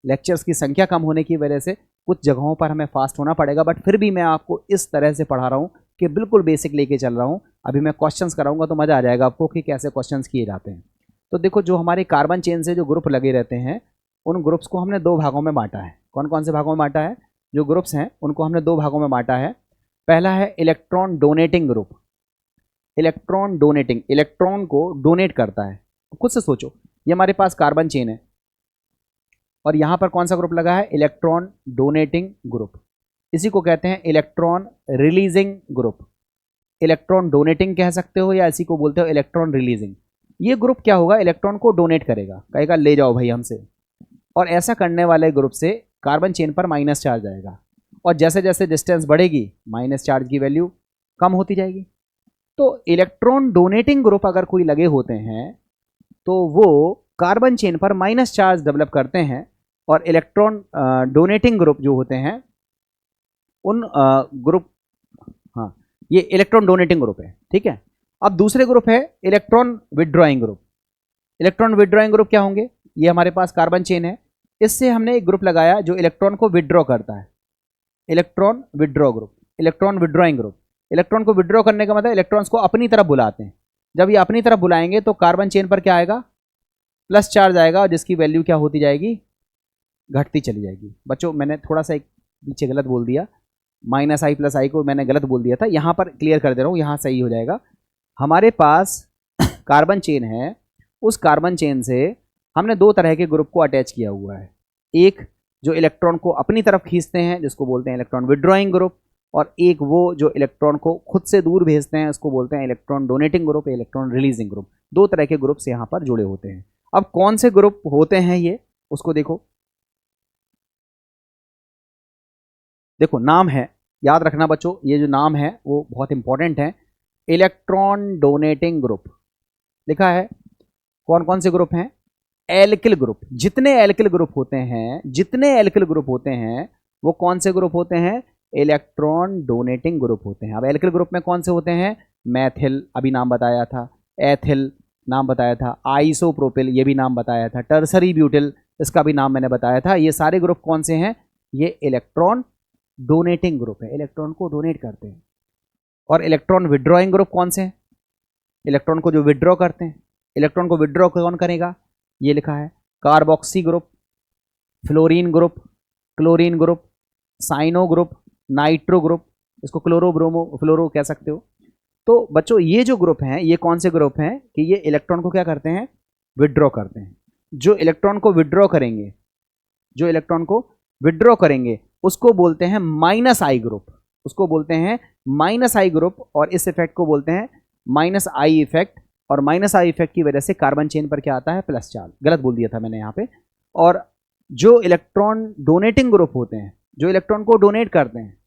लेक्चर्स की संख्या कम होने की वजह से कुछ जगहों पर हमें फास्ट होना पड़ेगा, बट फिर भी मैं आपको इस तरह से पढ़ा रहा हूँ कि बिल्कुल बेसिक लेके चल रहा हूँ। अभी मैं क्वेश्चंस कराऊंगा तो मज़ा आ जाएगा आपको कि कैसे क्वेश्चंस किए जाते हैं। तो देखो, जो हमारे कार्बन चेन से जो ग्रुप लगे रहते हैं उन ग्रुप्स को हमने 2 भागों में बांटा है। कौन कौन से भागों में बांटा है? जो ग्रुप्स हैं उनको हमने 2 भागों में बांटा है। पहला है electron donating group. Electron donating, electron को डोनेट करता है। खुद से सोचो, ये हमारे पास कार्बन चेन है और यहाँ पर कौन सा ग्रुप लगा है? Electron donating group. इसी को कहते हैं electron releasing group. Electron donating कह सकते हो या इसी को बोलते हो इलेक्ट्रॉन रिलीजिंग। ये ग्रुप क्या होगा? इलेक्ट्रॉन को डोनेट करेगा, कहेगा ले जाओ भाई हमसे। और ऐसा करने वाले ग्रुप से कार्बन चेन पर माइनस चार्ज आएगा और जैसे जैसे डिस्टेंस बढ़ेगी माइनस चार्ज की वैल्यू कम होती जाएगी। तो इलेक्ट्रॉन डोनेटिंग ग्रुप अगर कोई लगे होते हैं तो वो कार्बन चेन पर माइनस चार्ज डेवलप करते हैं और इलेक्ट्रॉन डोनेटिंग ग्रुप जो होते हैं उन ग्रुप, हाँ ये इलेक्ट्रॉन डोनेटिंग ग्रुप है, ठीक है। अब दूसरे ग्रुप है electron withdrawing group. Electron withdrawing group क्या होंगे? ये हमारे पास कार्बन चेन है, इससे हमने एक ग्रुप लगाया जो इलेक्ट्रॉन को विदड्रॉ करता है। Electron withdraw group, electron withdrawing group. Electron को विदड्रॉ करने का मतलब इलेक्ट्रॉन्स को अपनी तरफ बुलाते हैं। जब ये अपनी तरफ बुलाएंगे तो कार्बन चेन पर क्या आएगा? प्लस चार्ज आएगा और जिसकी वैल्यू क्या होती जाएगी? घटती चली जाएगी। बच्चों मैंने थोड़ा सा एक पीछे गलत बोल दिया, माइनस आई प्लस आई को मैंने गलत बोल दिया था, यहाँ पर क्लियर कर दे रहा हूँ, यहाँ सही हो जाएगा। हमारे पास कार्बन चेन है, उस कार्बन चेन से हमने 2 तरह के ग्रुप को अटैच किया हुआ है। एक जो इलेक्ट्रॉन को अपनी तरफ खींचते हैं जिसको बोलते हैं इलेक्ट्रॉन विदड्रॉइंग ग्रुप, और एक वो जो इलेक्ट्रॉन को खुद से दूर भेजते हैं उसको बोलते हैं इलेक्ट्रॉन डोनेटिंग ग्रुप या इलेक्ट्रॉन रिलीजिंग ग्रुप। 2 तरह के ग्रुप्स यहाँ पर जुड़े होते हैं। अब कौन से ग्रुप होते हैं ये उसको देखो। देखो नाम है, याद रखना बच्चों, ये जो नाम है वो बहुत इंपॉर्टेंट है। इलेक्ट्रॉन डोनेटिंग ग्रुप लिखा है। कौन कौन से ग्रुप हैं? Alkyl group. जितने एल्किल ग्रुप होते हैं, जितने एल्किल ग्रुप होते हैं वो कौन से ग्रुप होते हैं? इलेक्ट्रॉन डोनेटिंग ग्रुप होते हैं। अब एल्किल ग्रुप में कौन से होते हैं? मैथिल अभी नाम बताया था, एथिल नाम बताया था, आइसोप्रोपिल ये भी नाम बताया था, टर्सरी ब्यूटिल इसका भी नाम मैंने बताया था। ये सारे ग्रुप कौन से हैं? ये इलेक्ट्रॉन डोनेटिंग ग्रुप है, इलेक्ट्रॉन को डोनेट करते हैं। और इलेक्ट्रॉन विदड्रॉइंग ग्रुप कौन से हैं? इलेक्ट्रॉन को जो विदड्रॉ करते हैं। इलेक्ट्रॉन को विदड्रॉ कौन करेगा? ये लिखा है carboxy group, fluorine group, chlorine group, cyano group, nitro group, इसको क्लोरो ब्रोमो फ्लोरो कह सकते हो। तो बच्चों ये जो ग्रुप हैं ये कौन से ग्रुप हैं कि ये इलेक्ट्रॉन को क्या करते हैं? विदड्रॉ करते हैं। जो इलेक्ट्रॉन को विदड्रॉ करेंगे, जो इलेक्ट्रॉन को विदड्रॉ करेंगे उसको बोलते हैं माइनस आई ग्रुप, उसको बोलते हैं माइनस आई ग्रुप। और इस इफेक्ट को बोलते हैं माइनस आई इफेक्ट। और माइनस आई इफेक्ट की वजह से कार्बन चेन पर क्या आता है? Plus charge. गलत बोल दिया था मैंने यहाँ पे। और जो इलेक्ट्रॉन डोनेटिंग ग्रुप होते हैं, जो इलेक्ट्रॉन को डोनेट करते हैं,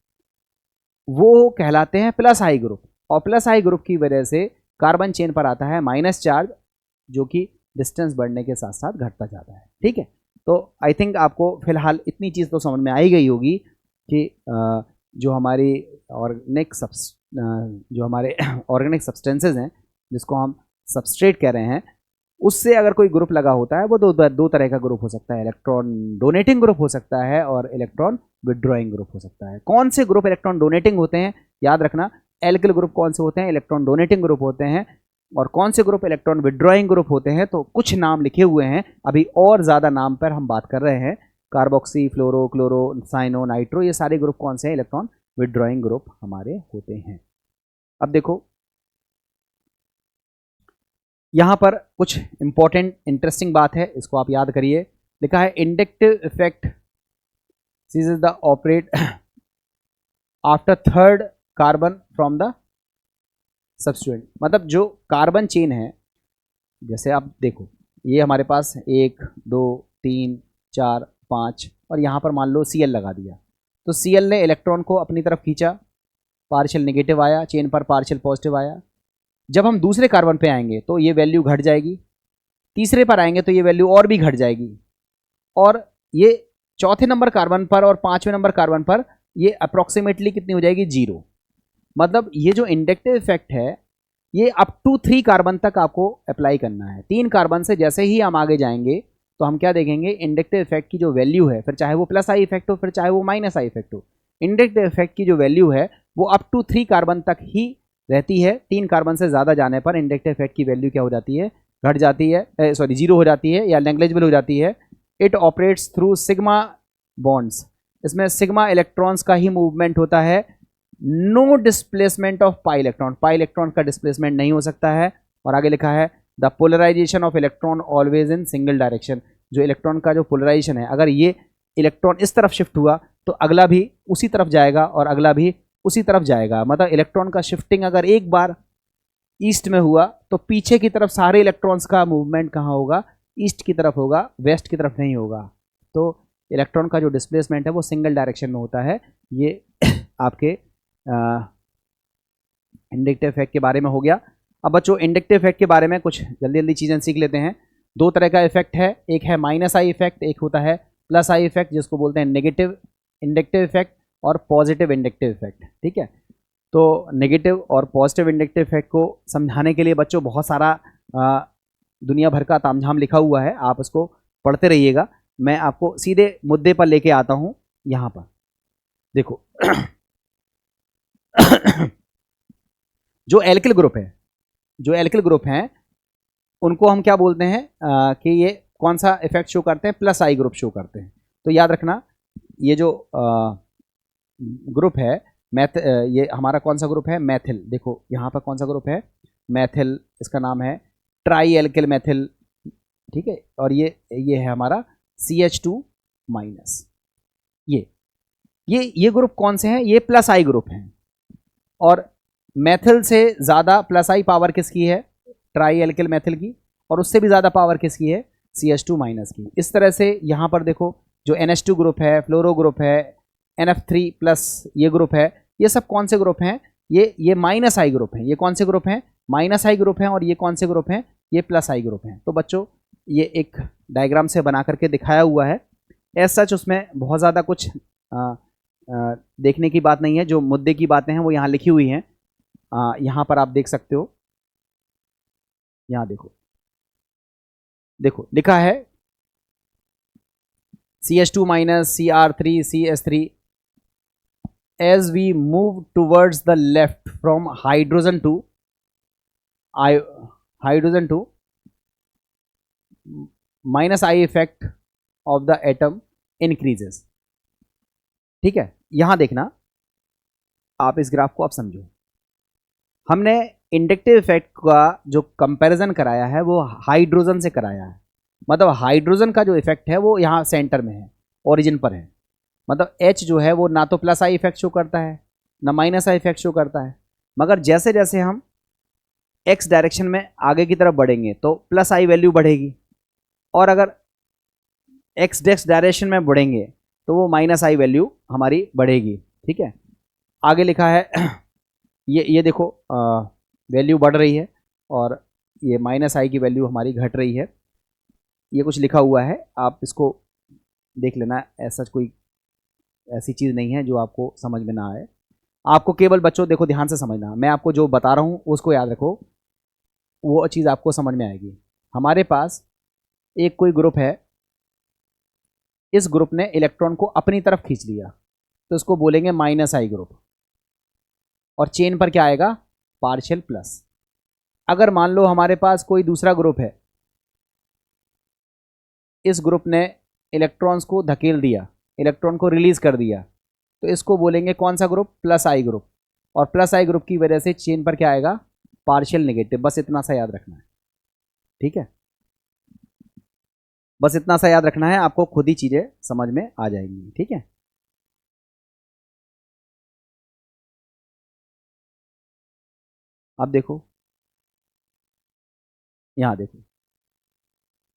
वो कहलाते हैं प्लस आई ग्रुप। और प्लस आई ग्रुप की वजह से कार्बन चेन पर आता है माइनस चार्ज, जो कि डिस्टेंस बढ़ने के साथ साथ घटता जाता है। ठीक है, तो आई थिंक आपको फिलहाल इतनी चीज़ तो समझ में आई गई होगी कि जो हमारी ऑर्गेनिक सब्सटेंसेज हैं जिसको हम सबस्ट्रेट कह रहे हैं, उससे अगर कोई ग्रुप लगा होता है वो दो तरह का ग्रुप हो सकता है। इलेक्ट्रॉन डोनेटिंग ग्रुप हो सकता है और इलेक्ट्रॉन विदड्रॉइंग ग्रुप हो सकता है। कौन से ग्रुप इलेक्ट्रॉन डोनेटिंग होते हैं? याद रखना, एल्किल ग्रुप कौन से होते हैं? इलेक्ट्रॉन डोनेटिंग ग्रुप होते हैं। और कौन से ग्रुप इलेक्ट्रॉन विदड्रॉइंग ग्रुप होते हैं? तो कुछ नाम लिखे हुए हैं, अभी और ज़्यादा नाम पर हम बात कर रहे हैं। कार्बोक्सी, फ्लोरो, क्लोरो, साइनो, नाइट्रो, ये सारे ग्रुप कौन से हैं? इलेक्ट्रॉन विदड्रॉइंग ग्रुप हमारे होते हैं। अब देखो यहाँ पर कुछ इंपॉर्टेंट इंटरेस्टिंग बात है, इसको आप याद करिए। लिखा है inductive effect ceases the operate after third carbon from the substituent. मतलब जो कार्बन चेन है, जैसे आप देखो ये हमारे पास 1 2 3 4 5 और यहाँ पर मान लो Cl लगा दिया, तो Cl ने इलेक्ट्रॉन को अपनी तरफ खींचा, पार्शियल नेगेटिव आया, चेन पर पार्शियल पॉजिटिव आया। जब हम दूसरे कार्बन पे आएंगे तो ये वैल्यू घट जाएगी, तीसरे पर आएंगे तो ये वैल्यू और भी घट जाएगी, और ये चौथे नंबर कार्बन पर और पांचवें नंबर कार्बन पर ये अप्रोक्सीमेटली कितनी हो जाएगी, 0। मतलब ये जो इंडक्टिव इफेक्ट है ये अप टू 3 कार्बन तक आपको अप्लाई करना है। 3 कार्बन से जैसे ही हम आगे जाएंगे तो हम क्या देखेंगे, इंडक्टिव इफेक्ट की जो वैल्यू है, फिर चाहे वो प्लस आई इफेक्ट हो फिर चाहे वो माइनस आई इफेक्ट हो, इंडक्टिव इफेक्ट की जो वैल्यू है वो अप टू 3 कार्बन तक ही रहती है। 3 कार्बन से ज़्यादा जाने पर इंडक्टिव इफेक्ट की वैल्यू क्या हो जाती है, घट जाती है, 0 हो जाती है या नेग्लिजिबल हो जाती है। It operates through sigma bonds, इसमें सिग्मा इलेक्ट्रॉन्स का ही मूवमेंट होता है। No displacement of pi electron, pi electron का डिस्प्लेसमेंट नहीं हो सकता है। और आगे लिखा है the polarization of electron always in single direction, जो इलेक्ट्रॉन का जो पोलराइजेशन है, अगर ये इलेक्ट्रॉन इस तरफ शिफ्ट हुआ तो अगला भी उसी तरफ जाएगा और अगला भी उसी तरफ जाएगा। मतलब इलेक्ट्रॉन का शिफ्टिंग अगर एक बार ईस्ट में हुआ तो पीछे की तरफ सारे इलेक्ट्रॉन्स का मूवमेंट कहाँ होगा, ईस्ट की तरफ होगा, वेस्ट की तरफ नहीं होगा। तो इलेक्ट्रॉन का जो डिस्प्लेसमेंट है वो सिंगल डायरेक्शन में होता है। ये आपके इंडक्टिव इफेक्ट के बारे में हो गया। अब बच्चों इंडक्टिव इफेक्ट के बारे में कुछ जल्दी जल्दी चीज़ें सीख लेते हैं। 2 तरह का इफेक्ट है, एक है माइनस आई इफेक्ट, एक होता है प्लस आई इफेक्ट, जिसको बोलते हैं नेगेटिव इंडक्टिव इफेक्ट और पॉजिटिव इंडक्टिव इफेक्ट। ठीक है, तो नेगेटिव और पॉजिटिव इंडक्टिव इफेक्ट को समझाने के लिए बच्चों बहुत सारा दुनिया भर का तामझाम लिखा हुआ है, आप उसको पढ़ते रहिएगा। मैं आपको सीधे मुद्दे पर लेके आता हूँ। यहाँ पर देखो जो एल्किल ग्रुप है, जो एल्किल ग्रुप हैं उनको हम क्या बोलते हैं कि ये कौन सा इफेक्ट शो करते हैं, प्लस आई ग्रुप शो करते हैं। तो याद रखना ये जो ग्रुप है ये हमारा कौन सा ग्रुप है, मैथिल। देखो यहाँ पर कौन सा ग्रुप है, मैथिल, इसका नाम है ट्राई एल्किल मैथिल। ठीक है, और ये है हमारा CH2 माइनस। ये ग्रुप कौन से हैं, ये प्लस आई ग्रुप हैं। और मैथिल से ज़्यादा प्लस आई पावर किसकी है, ट्राई एल्किल मैथिल की, और उससे भी ज़्यादा पावर किसकी है, CH2 माइनस की। इस तरह से यहाँ पर देखो जो NH2 ग्रुप है, फ्लोरो ग्रुप है, NF3 प्लस ये ग्रुप है, ये सब कौन से ग्रुप हैं, ये माइनस आई ग्रुप हैं। ये कौन से ग्रुप हैं, माइनस आई ग्रुप हैं। और ये कौन से ग्रुप हैं, ये प्लस आई ग्रुप हैं। तो बच्चों ये एक डायग्राम से बना करके दिखाया हुआ है। एज सच उसमें बहुत ज़्यादा कुछ देखने की बात नहीं है, जो मुद्दे की बातें हैं वो यहाँ लिखी हुई हैं। यहाँ पर आप देख सकते हो, यहाँ देखो लिखा है CH2 minus, Cr3, CS3 as we move towards the left from hydrogen to minus I effect of the atom increases। ठीक है, यहां देखना आप, इस ग्राफ को आप समझो। हमने इंडक्टिव इफेक्ट का जो कंपैरिजन कराया है वो हाइड्रोजन से कराया है। मतलब हाइड्रोजन का जो इफेक्ट है वो यहाँ सेंटर में है, ओरिजिन पर है। मतलब H जो है वो ना तो प्लस आई इफेक्ट शो करता है ना माइनस आई इफेक्ट शो करता है। मगर जैसे जैसे हम X डायरेक्शन में आगे की तरफ बढ़ेंगे तो प्लस आई वैल्यू बढ़ेगी, और अगर X डेक्स डायरेक्शन में बढ़ेंगे तो वो माइनस आई वैल्यू हमारी बढ़ेगी। ठीक है, आगे लिखा है ये देखो वैल्यू बढ़ रही है और ये माइनस आई की वैल्यू हमारी घट रही है। ये कुछ लिखा हुआ है, आप इसको देख लेना। ऐसा कोई ऐसी चीज़ नहीं है जो आपको समझ में ना आए। आपको केवल बच्चों देखो ध्यान से समझना, मैं आपको जो बता रहा हूँ उसको याद रखो, वो चीज़ आपको समझ में आएगी। हमारे पास एक कोई ग्रुप है, इस ग्रुप ने इलेक्ट्रॉन को अपनी तरफ खींच लिया तो इसको बोलेंगे माइनस आई ग्रुप, और चेन पर क्या आएगा, पार्शियल प्लस। अगर मान लो हमारे पास कोई दूसरा ग्रुप है, इस ग्रुप ने इलेक्ट्रॉन्स को धकेल दिया, इलेक्ट्रॉन को रिलीज कर दिया, तो इसको बोलेंगे कौन सा ग्रुप, प्लस आई ग्रुप। और प्लस आई ग्रुप की वजह से चेन पर क्या आएगा, पार्शियल नेगेटिव। बस इतना सा याद रखना है। ठीक है, बस इतना सा याद रखना है, आपको खुद ही चीजें समझ में आ जाएंगी। ठीक है, अब देखो यहां देखो,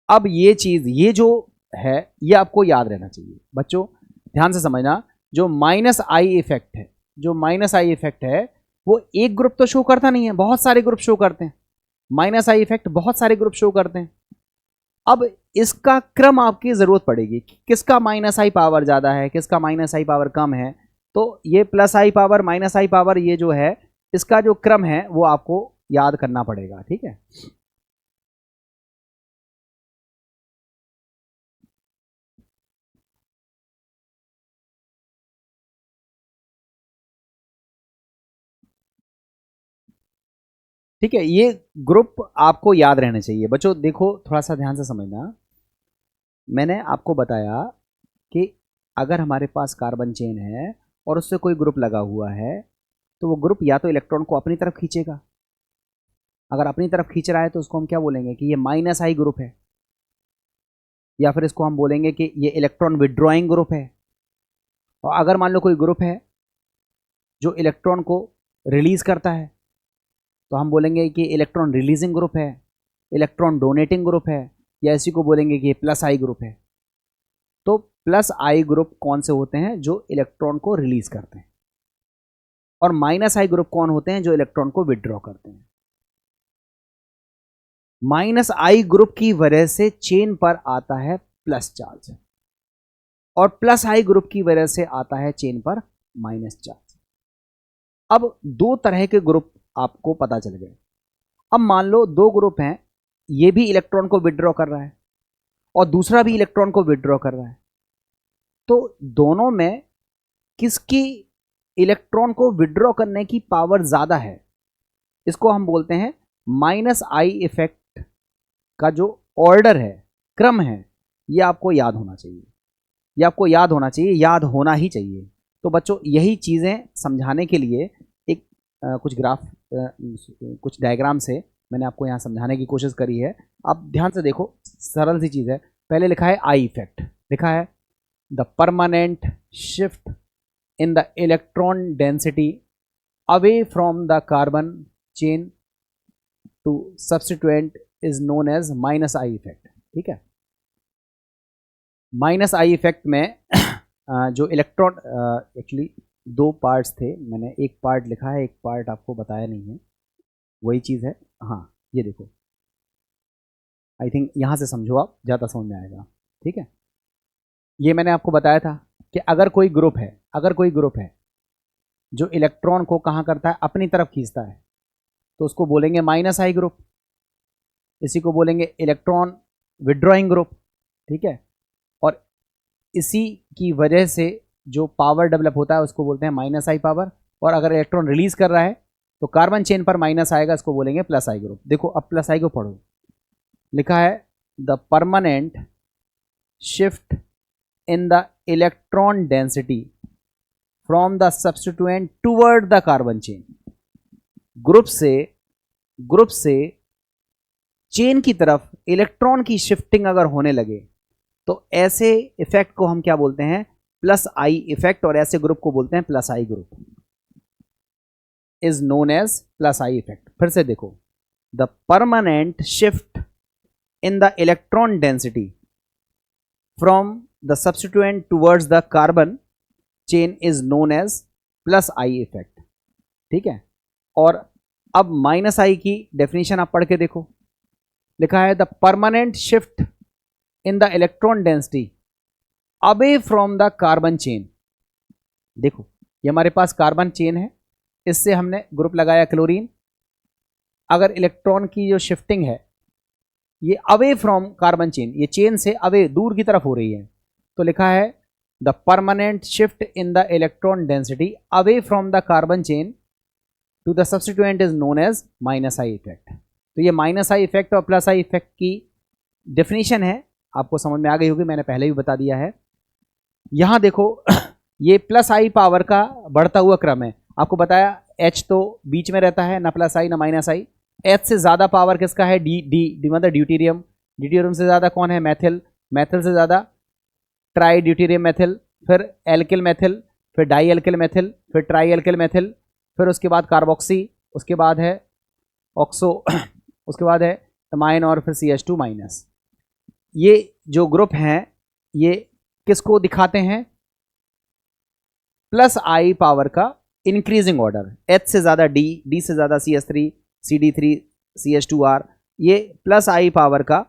अब ये चीज, ये जो है ये आपको याद रहना चाहिए बच्चों, ध्यान से समझना। जो माइनस आई इफेक्ट है, जो माइनस आई इफेक्ट है वो एक ग्रुप तो शो करता नहीं है, बहुत सारे ग्रुप शो करते हैं। माइनस आई इफेक्ट बहुत सारे ग्रुप शो करते हैं। अब इसका क्रम आपकी जरूरत पड़ेगी कि किसका माइनस आई पावर ज्यादा है, किसका माइनस आई पावर कम है। तो ये प्लस आई पावर माइनस आई पावर ये जो है इसका जो क्रम है वो आपको याद करना पड़ेगा, ठीक है। ठीक है, ये ग्रुप आपको याद रहने चाहिए बच्चों। देखो थोड़ा सा ध्यान से समझना, मैंने आपको बताया कि अगर हमारे पास कार्बन चेन है और उससे कोई ग्रुप लगा हुआ है तो वो ग्रुप या तो इलेक्ट्रॉन को अपनी तरफ खींचेगा। अगर अपनी तरफ खींच रहा है तो उसको हम क्या बोलेंगे कि ये माइनस आई ग्रुप है, या फिर इसको हम बोलेंगे कि ये इलेक्ट्रॉन विड्रॉइंग ग्रुप है। और अगर मान लो कोई ग्रुप है जो इलेक्ट्रॉन को रिलीज करता है तो हम बोलेंगे कि इलेक्ट्रॉन रिलीजिंग ग्रुप है, इलेक्ट्रॉन डोनेटिंग ग्रुप है, या इसी को बोलेंगे कि प्लस आई ग्रुप है। तो प्लस आई ग्रुप कौन से होते हैं? जो इलेक्ट्रॉन को रिलीज करते हैं। और माइनस आई ग्रुप कौन होते हैं? जो इलेक्ट्रॉन को विड्रॉ करते हैं। माइनस आई ग्रुप की वजह से चेन पर आता है प्लस चार्ज, और प्लस आई ग्रुप की वजह से आता है चेन पर माइनस चार्ज। अब दो तरह के ग्रुप आपको पता चल गए। अब मान लो दो ग्रुप हैं, ये भी इलेक्ट्रॉन को विड्रॉ कर रहा है और दूसरा भी इलेक्ट्रॉन को विड्रॉ कर रहा है। तो दोनों में किसकी इलेक्ट्रॉन को विड्रॉ करने की पावर ज्यादा है? इसको हम बोलते हैं माइनस आई इफेक्ट का जो ऑर्डर है, क्रम है, ये आपको याद होना चाहिए। ये आपको याद होना चाहिए, याद होना ही चाहिए। तो बच्चों यही चीज़ें समझाने के लिए एक कुछ ग्राफ कुछ डायग्राम से मैंने आपको यहाँ समझाने की कोशिश करी है। आप ध्यान से देखो, सरल सी चीज़ है। पहले लिखा है आई इफेक्ट, लिखा है the permanent shift in the electron density away from the carbon chain to substituent is known as minus I effect। ठीक है, माइनस आई इफेक्ट में जो इलेक्ट्रॉन, एक्चुअली दो पार्ट्स थे, मैंने एक पार्ट लिखा है, एक पार्ट आपको बताया नहीं है, वही चीज़ है। हाँ ये देखो, आई थिंक यहाँ से समझो, आप ज़्यादा समझ में आएगा। ठीक है, ये मैंने आपको बताया था कि अगर कोई ग्रुप है, अगर कोई ग्रुप है जो इलेक्ट्रॉन को कहाँ करता है? अपनी तरफ खींचता है, तो उसको बोलेंगे माइनस आई ग्रुप। इसी को बोलेंगे इलेक्ट्रॉन विड्रॉइंग ग्रुप। ठीक है, और इसी की वजह से जो पावर डेवलप होता है उसको बोलते हैं माइनस आई पावर। और अगर इलेक्ट्रॉन रिलीज कर रहा है तो कार्बन चेन पर माइनस आएगा, इसको बोलेंगे प्लस आई ग्रुप। देखो अब प्लस आई को पढ़ो, लिखा है the permanent shift in the electron density from the substituent toward the carbon chain। Group से चेन की तरफ इलेक्ट्रॉन की शिफ्टिंग अगर होने लगे तो ऐसे इफेक्ट को हम क्या बोलते हैं? Plus I effect. और ऐसे ग्रुप को बोलते हैं plus I group, is known as plus I effect. फिर से देखो, the permanent shift in the electron density from the substituent towards the carbon chain is known as plus I effect। ठीक है, और अब माइनस आई की डेफिनेशन आप पढ़ के देखो, लिखा है the permanent shift in the electron density away from the carbon chain. देखो ये हमारे पास कार्बन चेन है, इससे हमने ग्रुप लगाया क्लोरीन। अगर इलेक्ट्रॉन की जो शिफ्टिंग है ये अवे फ्रॉम कार्बन चेन, ये चेन से अवे दूर की तरफ हो रही है, तो लिखा है the permanent shift in the electron density away from the carbon chain to the substituent is known as minus I effect. तो ये माइनस आई इफेक्ट और प्लस आई इफेक्ट की डेफिनेशन है, आपको समझ में आ गई होगी, मैंने पहले भी बता दिया है। यहां देखो ये प्लस आई पावर का बढ़ता हुआ क्रम है। आपको बताया एच तो बीच में रहता है, ना प्लस आई ना माइनस आई। एच से ज्यादा पावर किसका है? डी डी डी मतलब ड्यूटेरियम। ड्यूटेरियम से ज्यादा कौन है? मैथिल। मैथिल से ज्यादा ट्राई ड्यूटेरियम मैथिल, फिर एल्किल मैथिल, फिर डाई एल्किल मैथिल, फिर ट्राई एल्किल मैथिल, फिर उसके बाद कार्बोक्सी, उसके बाद है ऑक्सो, उसके बाद है एमाइन, और फिर CH2 माइनस। ये जो ग्रुप हैं ये किसको दिखाते हैं? प्लस आई पावर का इंक्रीजिंग ऑर्डर। H से ज्यादा D, D से ज्यादा CH3, CD3, CH2R, ये प्लस आई पावर का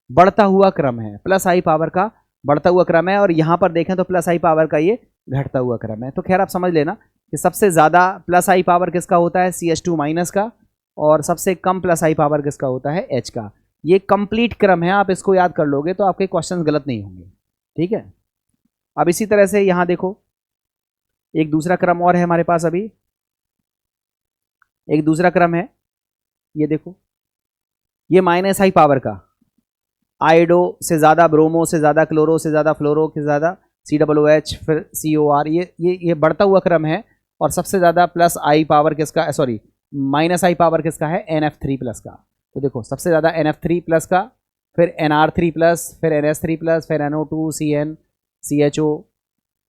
बढ़ता हुआ क्रम है, प्लस आई पावर का बढ़ता हुआ क्रम है, और यहाँ पर देखें तो प्लस आई पावर का ये घटता हुआ क्रम है। तो खैर आप समझ लेना कि सबसे ज़्यादा प्लस आई पावर किसका होता है, CH2 माइनस का, और सबसे कम प्लस आई पावर किसका होता है, H का। ये कंप्लीट क्रम है, आप इसको याद कर लोगे तो आपके क्वेश्चन गलत नहीं होंगे, ठीक है। अब इसी तरह से यहाँ देखो एक दूसरा क्रम और है हमारे पास, अभी एक दूसरा क्रम है, ये देखो, ये माइनस आई पावर का, आइडो से ज़्यादा ब्रोमो से ज़्यादा क्लोरो से ज़्यादा फ्लोरो से ज़्यादा COOH फिर COR, ये बढ़ता हुआ क्रम है। और सबसे ज़्यादा प्लस आई पावर किसका, सॉरी माइनस आई पावर किसका है, NF3 प्लस का। तो देखो सबसे ज़्यादा NF3 प्लस का, फिर NR3 प्लस, फिर NS3 प्लस, फिर NO2 CN CHO,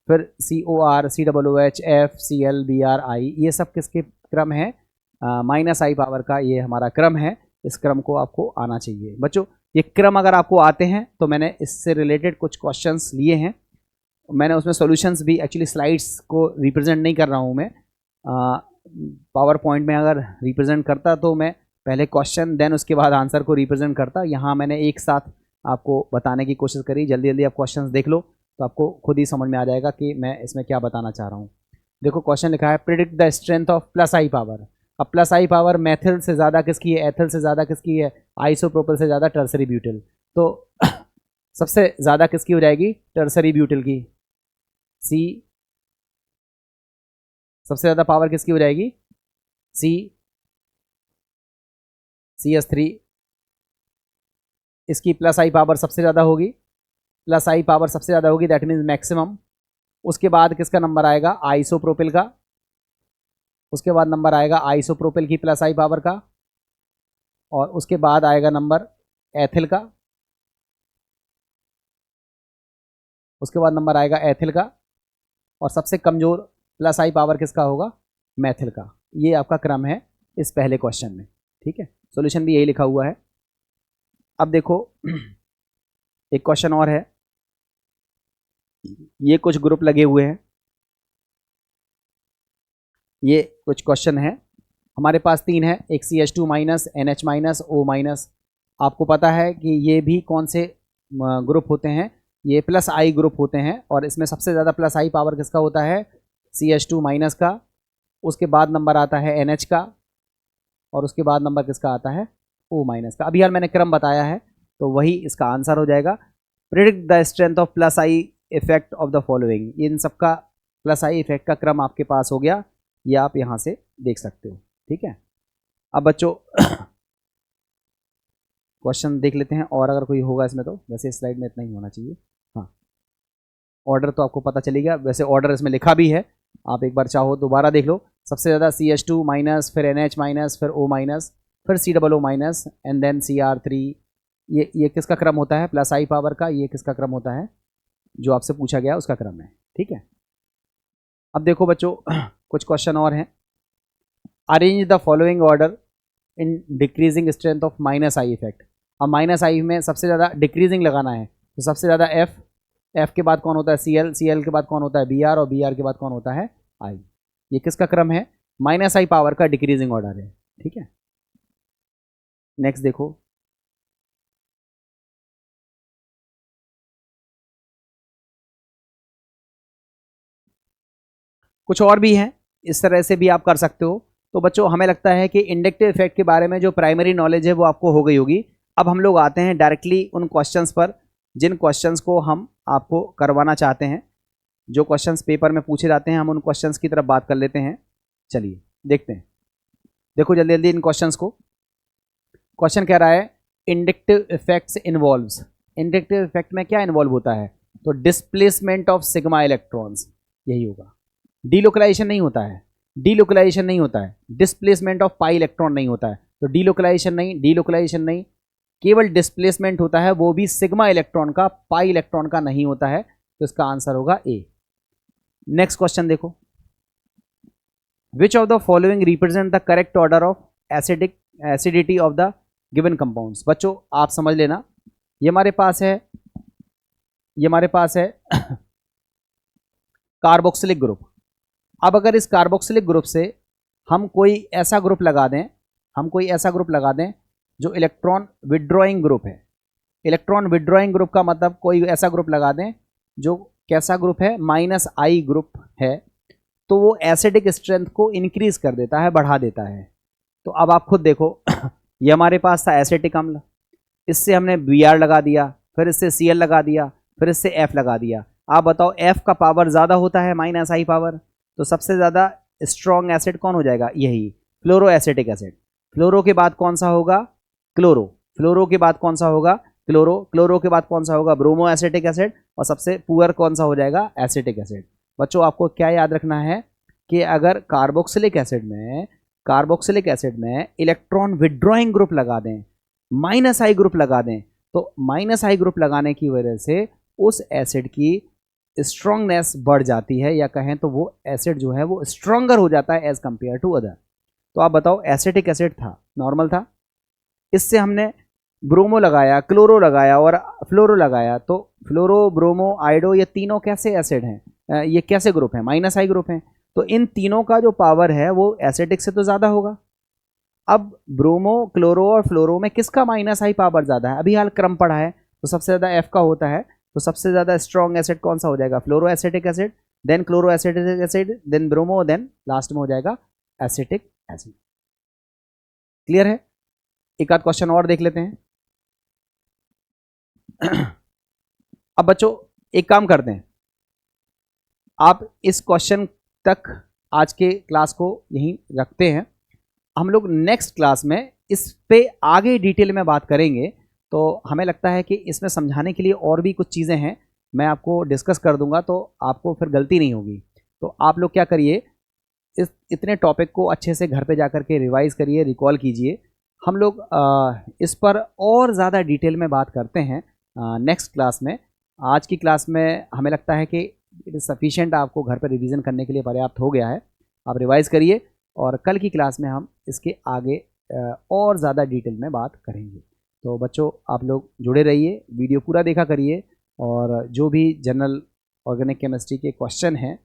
फिर COR COOH F Cl Br I, ये सब किसके क्रम है, माइनस आई पावर का ये हमारा क्रम है। इस क्रम को आपको आना चाहिए बच्चों। ये क्रम अगर आपको आते हैं तो मैंने इससे रिलेटेड कुछ क्वेश्चंस लिए हैं, मैंने उसमें सॉल्यूशंस भी, एक्चुअली स्लाइड्स को रिप्रेजेंट नहीं कर रहा हूँ मैं, पावर पॉइंट में अगर रिप्रेजेंट करता तो मैं पहले क्वेश्चन देन उसके बाद आंसर को रिप्रेजेंट करता। यहाँ मैंने एक साथ आपको बताने की कोशिश करी, जल्दी जल्दी आप क्वेश्चंस देख लो तो आपको खुद ही समझ में आ जाएगा कि मैं इसमें क्या बताना चाह रहा हूँ। देखो क्वेश्चन लिखा है, predict the strength of plus I power. अब प्लस आई पावर मेथिल से ज़्यादा किसकी है, एथिल से ज़्यादा किसकी है, आइसोप्रोपिल से ज़्यादा टर्सरी ब्यूटिल। तो सबसे ज़्यादा किसकी हो जाएगी, टर्सरी ब्यूटिल की, सी। सबसे ज़्यादा पावर किसकी हो जाएगी, CS3। इसकी प्लस आई पावर सबसे ज़्यादा होगी, प्लस आई पावर सबसे ज़्यादा होगी, दैट मीन्स मैक्सिमम। उसके बाद किसका नंबर आएगा, आइसोप्रोपिल का। उसके बाद नंबर आएगा आइसोप्रोपिल की प्लस आई पावर का, और उसके बाद आएगा नंबर एथिल का। उसके बाद नंबर आएगा एथिल का, और सबसे कमज़ोर प्लस आई पावर किसका होगा, मेथिल का। ये आपका क्रम है इस पहले क्वेश्चन में, ठीक है। सॉल्यूशन भी यही लिखा हुआ है। अब देखो एक क्वेश्चन और है, ये कुछ ग्रुप लगे हुए हैं, ये कुछ क्वेश्चन है हमारे पास, 3 है, एक CH2 minus, NH minus, O minus. आपको पता है कि ये भी कौन से ग्रुप होते हैं, ये प्लस आई ग्रुप होते हैं, और इसमें सबसे ज़्यादा प्लस आई पावर किसका होता है, CH2 माइनस का। उसके बाद नंबर आता है NH का, और उसके बाद नंबर किसका आता है, O माइनस का। अभी यार मैंने क्रम बताया है तो वही इसका आंसर हो जाएगा। Predict the strength of plus I effect of the following. इन सबका प्लस आई इफेक्ट का क्रम आपके पास हो गया, ये आप यहाँ से देख सकते हो, ठीक है। अब बच्चों क्वेश्चन देख लेते हैं, और अगर कोई होगा इसमें तो, वैसे स्लाइड में इतना ही होना चाहिए। हाँ, ऑर्डर तो आपको पता चलेगा, वैसे ऑर्डर इसमें लिखा भी है, आप एक बार चाहो दोबारा देख लो। सबसे ज़्यादा CH2 माइनस, फिर NH माइनस, फिर O माइनस, फिर COO minus, and then CR3। ये किसका क्रम होता है, प्लस आई पावर का। ये किसका क्रम होता है, जो आपसे पूछा गया उसका क्रम है, ठीक है। अब देखो बच्चों कुछ क्वेश्चन और हैं। Arrange the following order in decreasing strength of minus I effect. अब माइनस आई में सबसे ज़्यादा डिक्रीजिंग लगाना है, तो सबसे ज़्यादा F के बाद कौन होता है, CL के बाद कौन होता है, BR, और BR के बाद कौन होता है, I। ये किसका क्रम है, माइनस आई पावर का डिक्रीजिंग ऑर्डर है, ठीक है। नेक्स्ट देखो, कुछ और भी हैं, इस तरह से भी आप कर सकते हो। तो बच्चों हमें लगता है कि इंडक्टिव इफेक्ट के बारे में जो प्राइमरी नॉलेज है वो आपको हो गई होगी। अब हम लोग आते हैं डायरेक्टली उन क्वेश्चंस पर जिन क्वेश्चंस को हम आपको करवाना चाहते हैं। जो क्वेश्चंस पेपर में पूछे जाते हैं हम उन क्वेश्चंस की तरफ बात कर लेते हैं। चलिए देखते हैं, देखो जल्दी जल्दी इन क्वेश्चंस को। क्वेश्चन कह रहा है inductive effects involves. Inductive effect में क्या इन्वॉल्व होता है, तो डिस्प्लेसमेंट ऑफ सिग्मा इलेक्ट्रॉन्स, यही होगा। डीलोकलाइजेशन नहीं होता है, डीलोकलाइजेशन नहीं होता है, डिस्प्लेसमेंट ऑफ पाई इलेक्ट्रॉन नहीं होता है। तो डीलोकलाइजेशन नहीं, केवल डिस्प्लेसमेंट होता है, वो भी सिग्मा इलेक्ट्रॉन का, पाई इलेक्ट्रॉन का नहीं होता है। तो इसका आंसर होगा ए। नेक्स्ट क्वेश्चन देखो, which of the following represent the correct order of acidity of the given compounds. बच्चों आप समझ लेना, ये हमारे पास है कार्बोक्सिलिक ग्रुप। अब अगर इस कार्बोक्सिलिक ग्रुप से हम कोई ऐसा ग्रुप लगा दें जो इलेक्ट्रॉन विड्रॉइंग ग्रुप है, इलेक्ट्रॉन विड्रॉइंग ग्रुप का मतलब कोई ऐसा ग्रुप लगा दें जो कैसा ग्रुप है, -I ग्रुप है, तो वो एसिडिक स्ट्रेंथ को इंक्रीज कर देता है, बढ़ा देता है। तो अब आप खुद देखो ये हमारे पास था एसिटिक अम्ल, इससे हमने Br लगा दिया, फिर इससे Cl लगा दिया, फिर इससे F लगा दिया। आप बताओ F का पावर ज़्यादा होता है -I पावर, तो सबसे ज़्यादा स्ट्रॉन्ग एसिड कौन हो जाएगा, यही फ्लोरो एसिटिक एसिड। फ्लोरो के बाद कौन सा होगा, क्लोरो। फ्लोरो के बाद कौन सा होगा, क्लोरो। क्लोरो के बाद कौन सा होगा, ब्रोमो एसिटिक एसिड। और सबसे पुअर कौन सा हो जाएगा, एसिटिक एसिड। बच्चों आपको क्या याद रखना है कि अगर कार्बोक्सिलिक एसिड में इलेक्ट्रॉन विड्रॉइंग ग्रुप लगा दें, -I ग्रुप लगा दें, तो -I ग्रुप लगाने की वजह से उस एसिड की स्ट्रॉन्गनेस बढ़ जाती है, या कहें तो वो एसिड जो है वो स्ट्रॉन्गर हो जाता है एज कंपेयर टू अदर। तो आप बताओ एसिटिक एसिड था, नॉर्मल था, इससे हमने ब्रोमो लगाया, क्लोरो लगाया और फ्लोरो लगाया, तो फ्लोरो, ब्रोमो, आइडो ये तीनों कैसे एसिड हैं, ये कैसे ग्रुप हैं, -I ग्रुप हैं। तो इन तीनों का जो पावर है वो एसिडिक से तो ज़्यादा होगा। अब ब्रोमो, क्लोरो और फ्लोरो में किसका -I पावर ज़्यादा है, अभी हाल क्रम पढ़ा है, तो सबसे ज़्यादा F का होता है। तो सबसे ज़्यादा स्ट्रॉन्ग एसिड कौन सा हो जाएगा, fluoro acetic acid, then chloro acetic acid, then bromo, then last में हो जाएगा एसिटिक एसिड। क्लियर है? एक आध क्वेश्चन और देख लेते हैं। अब बच्चों एक काम करते हैं, आप इस क्वेश्चन तक आज के क्लास को यहीं रखते हैं। हम लोग नेक्स्ट क्लास में इस पे आगे डिटेल में बात करेंगे। तो हमें लगता है कि इसमें समझाने के लिए और भी कुछ चीज़ें हैं, मैं आपको डिस्कस कर दूंगा, तो आपको फिर गलती नहीं होगी। तो आप लोग क्या करिए, इतने टॉपिक को अच्छे से घर पे जा कर के रिवाइज करिए, रिकॉल कीजिए। हम लोग इस पर और ज़्यादा डिटेल में बात करते हैं नेक्स्ट क्लास में। आज की क्लास में हमें लगता है कि इट इज़ सफिशिएंट, आपको घर पर रिवीजन करने के लिए पर्याप्त हो गया है। आप रिवाइज करिए और कल की क्लास में हम इसके आगे और ज़्यादा डिटेल में बात करेंगे। तो बच्चों आप लोग जुड़े रहिए, वीडियो पूरा देखा करिए, और जो भी जनरल ऑर्गेनिक केमिस्ट्री के क्वेश्चन हैं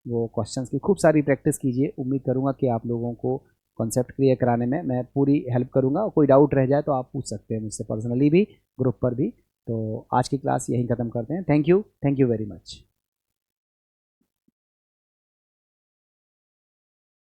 वो क्वेश्चंस की खूब सारी प्रैक्टिस कीजिए। उम्मीद करूँगा कि आप लोगों को कॉन्सेप्ट क्लियर कराने में मैं पूरी हेल्प करूँगा। कोई डाउट रह जाए तो आप पूछ सकते हैं मुझसे पर्सनली भी, ग्रुप पर भी। तो आज की क्लास यहीं ख़त्म करते हैं। Thank you very much.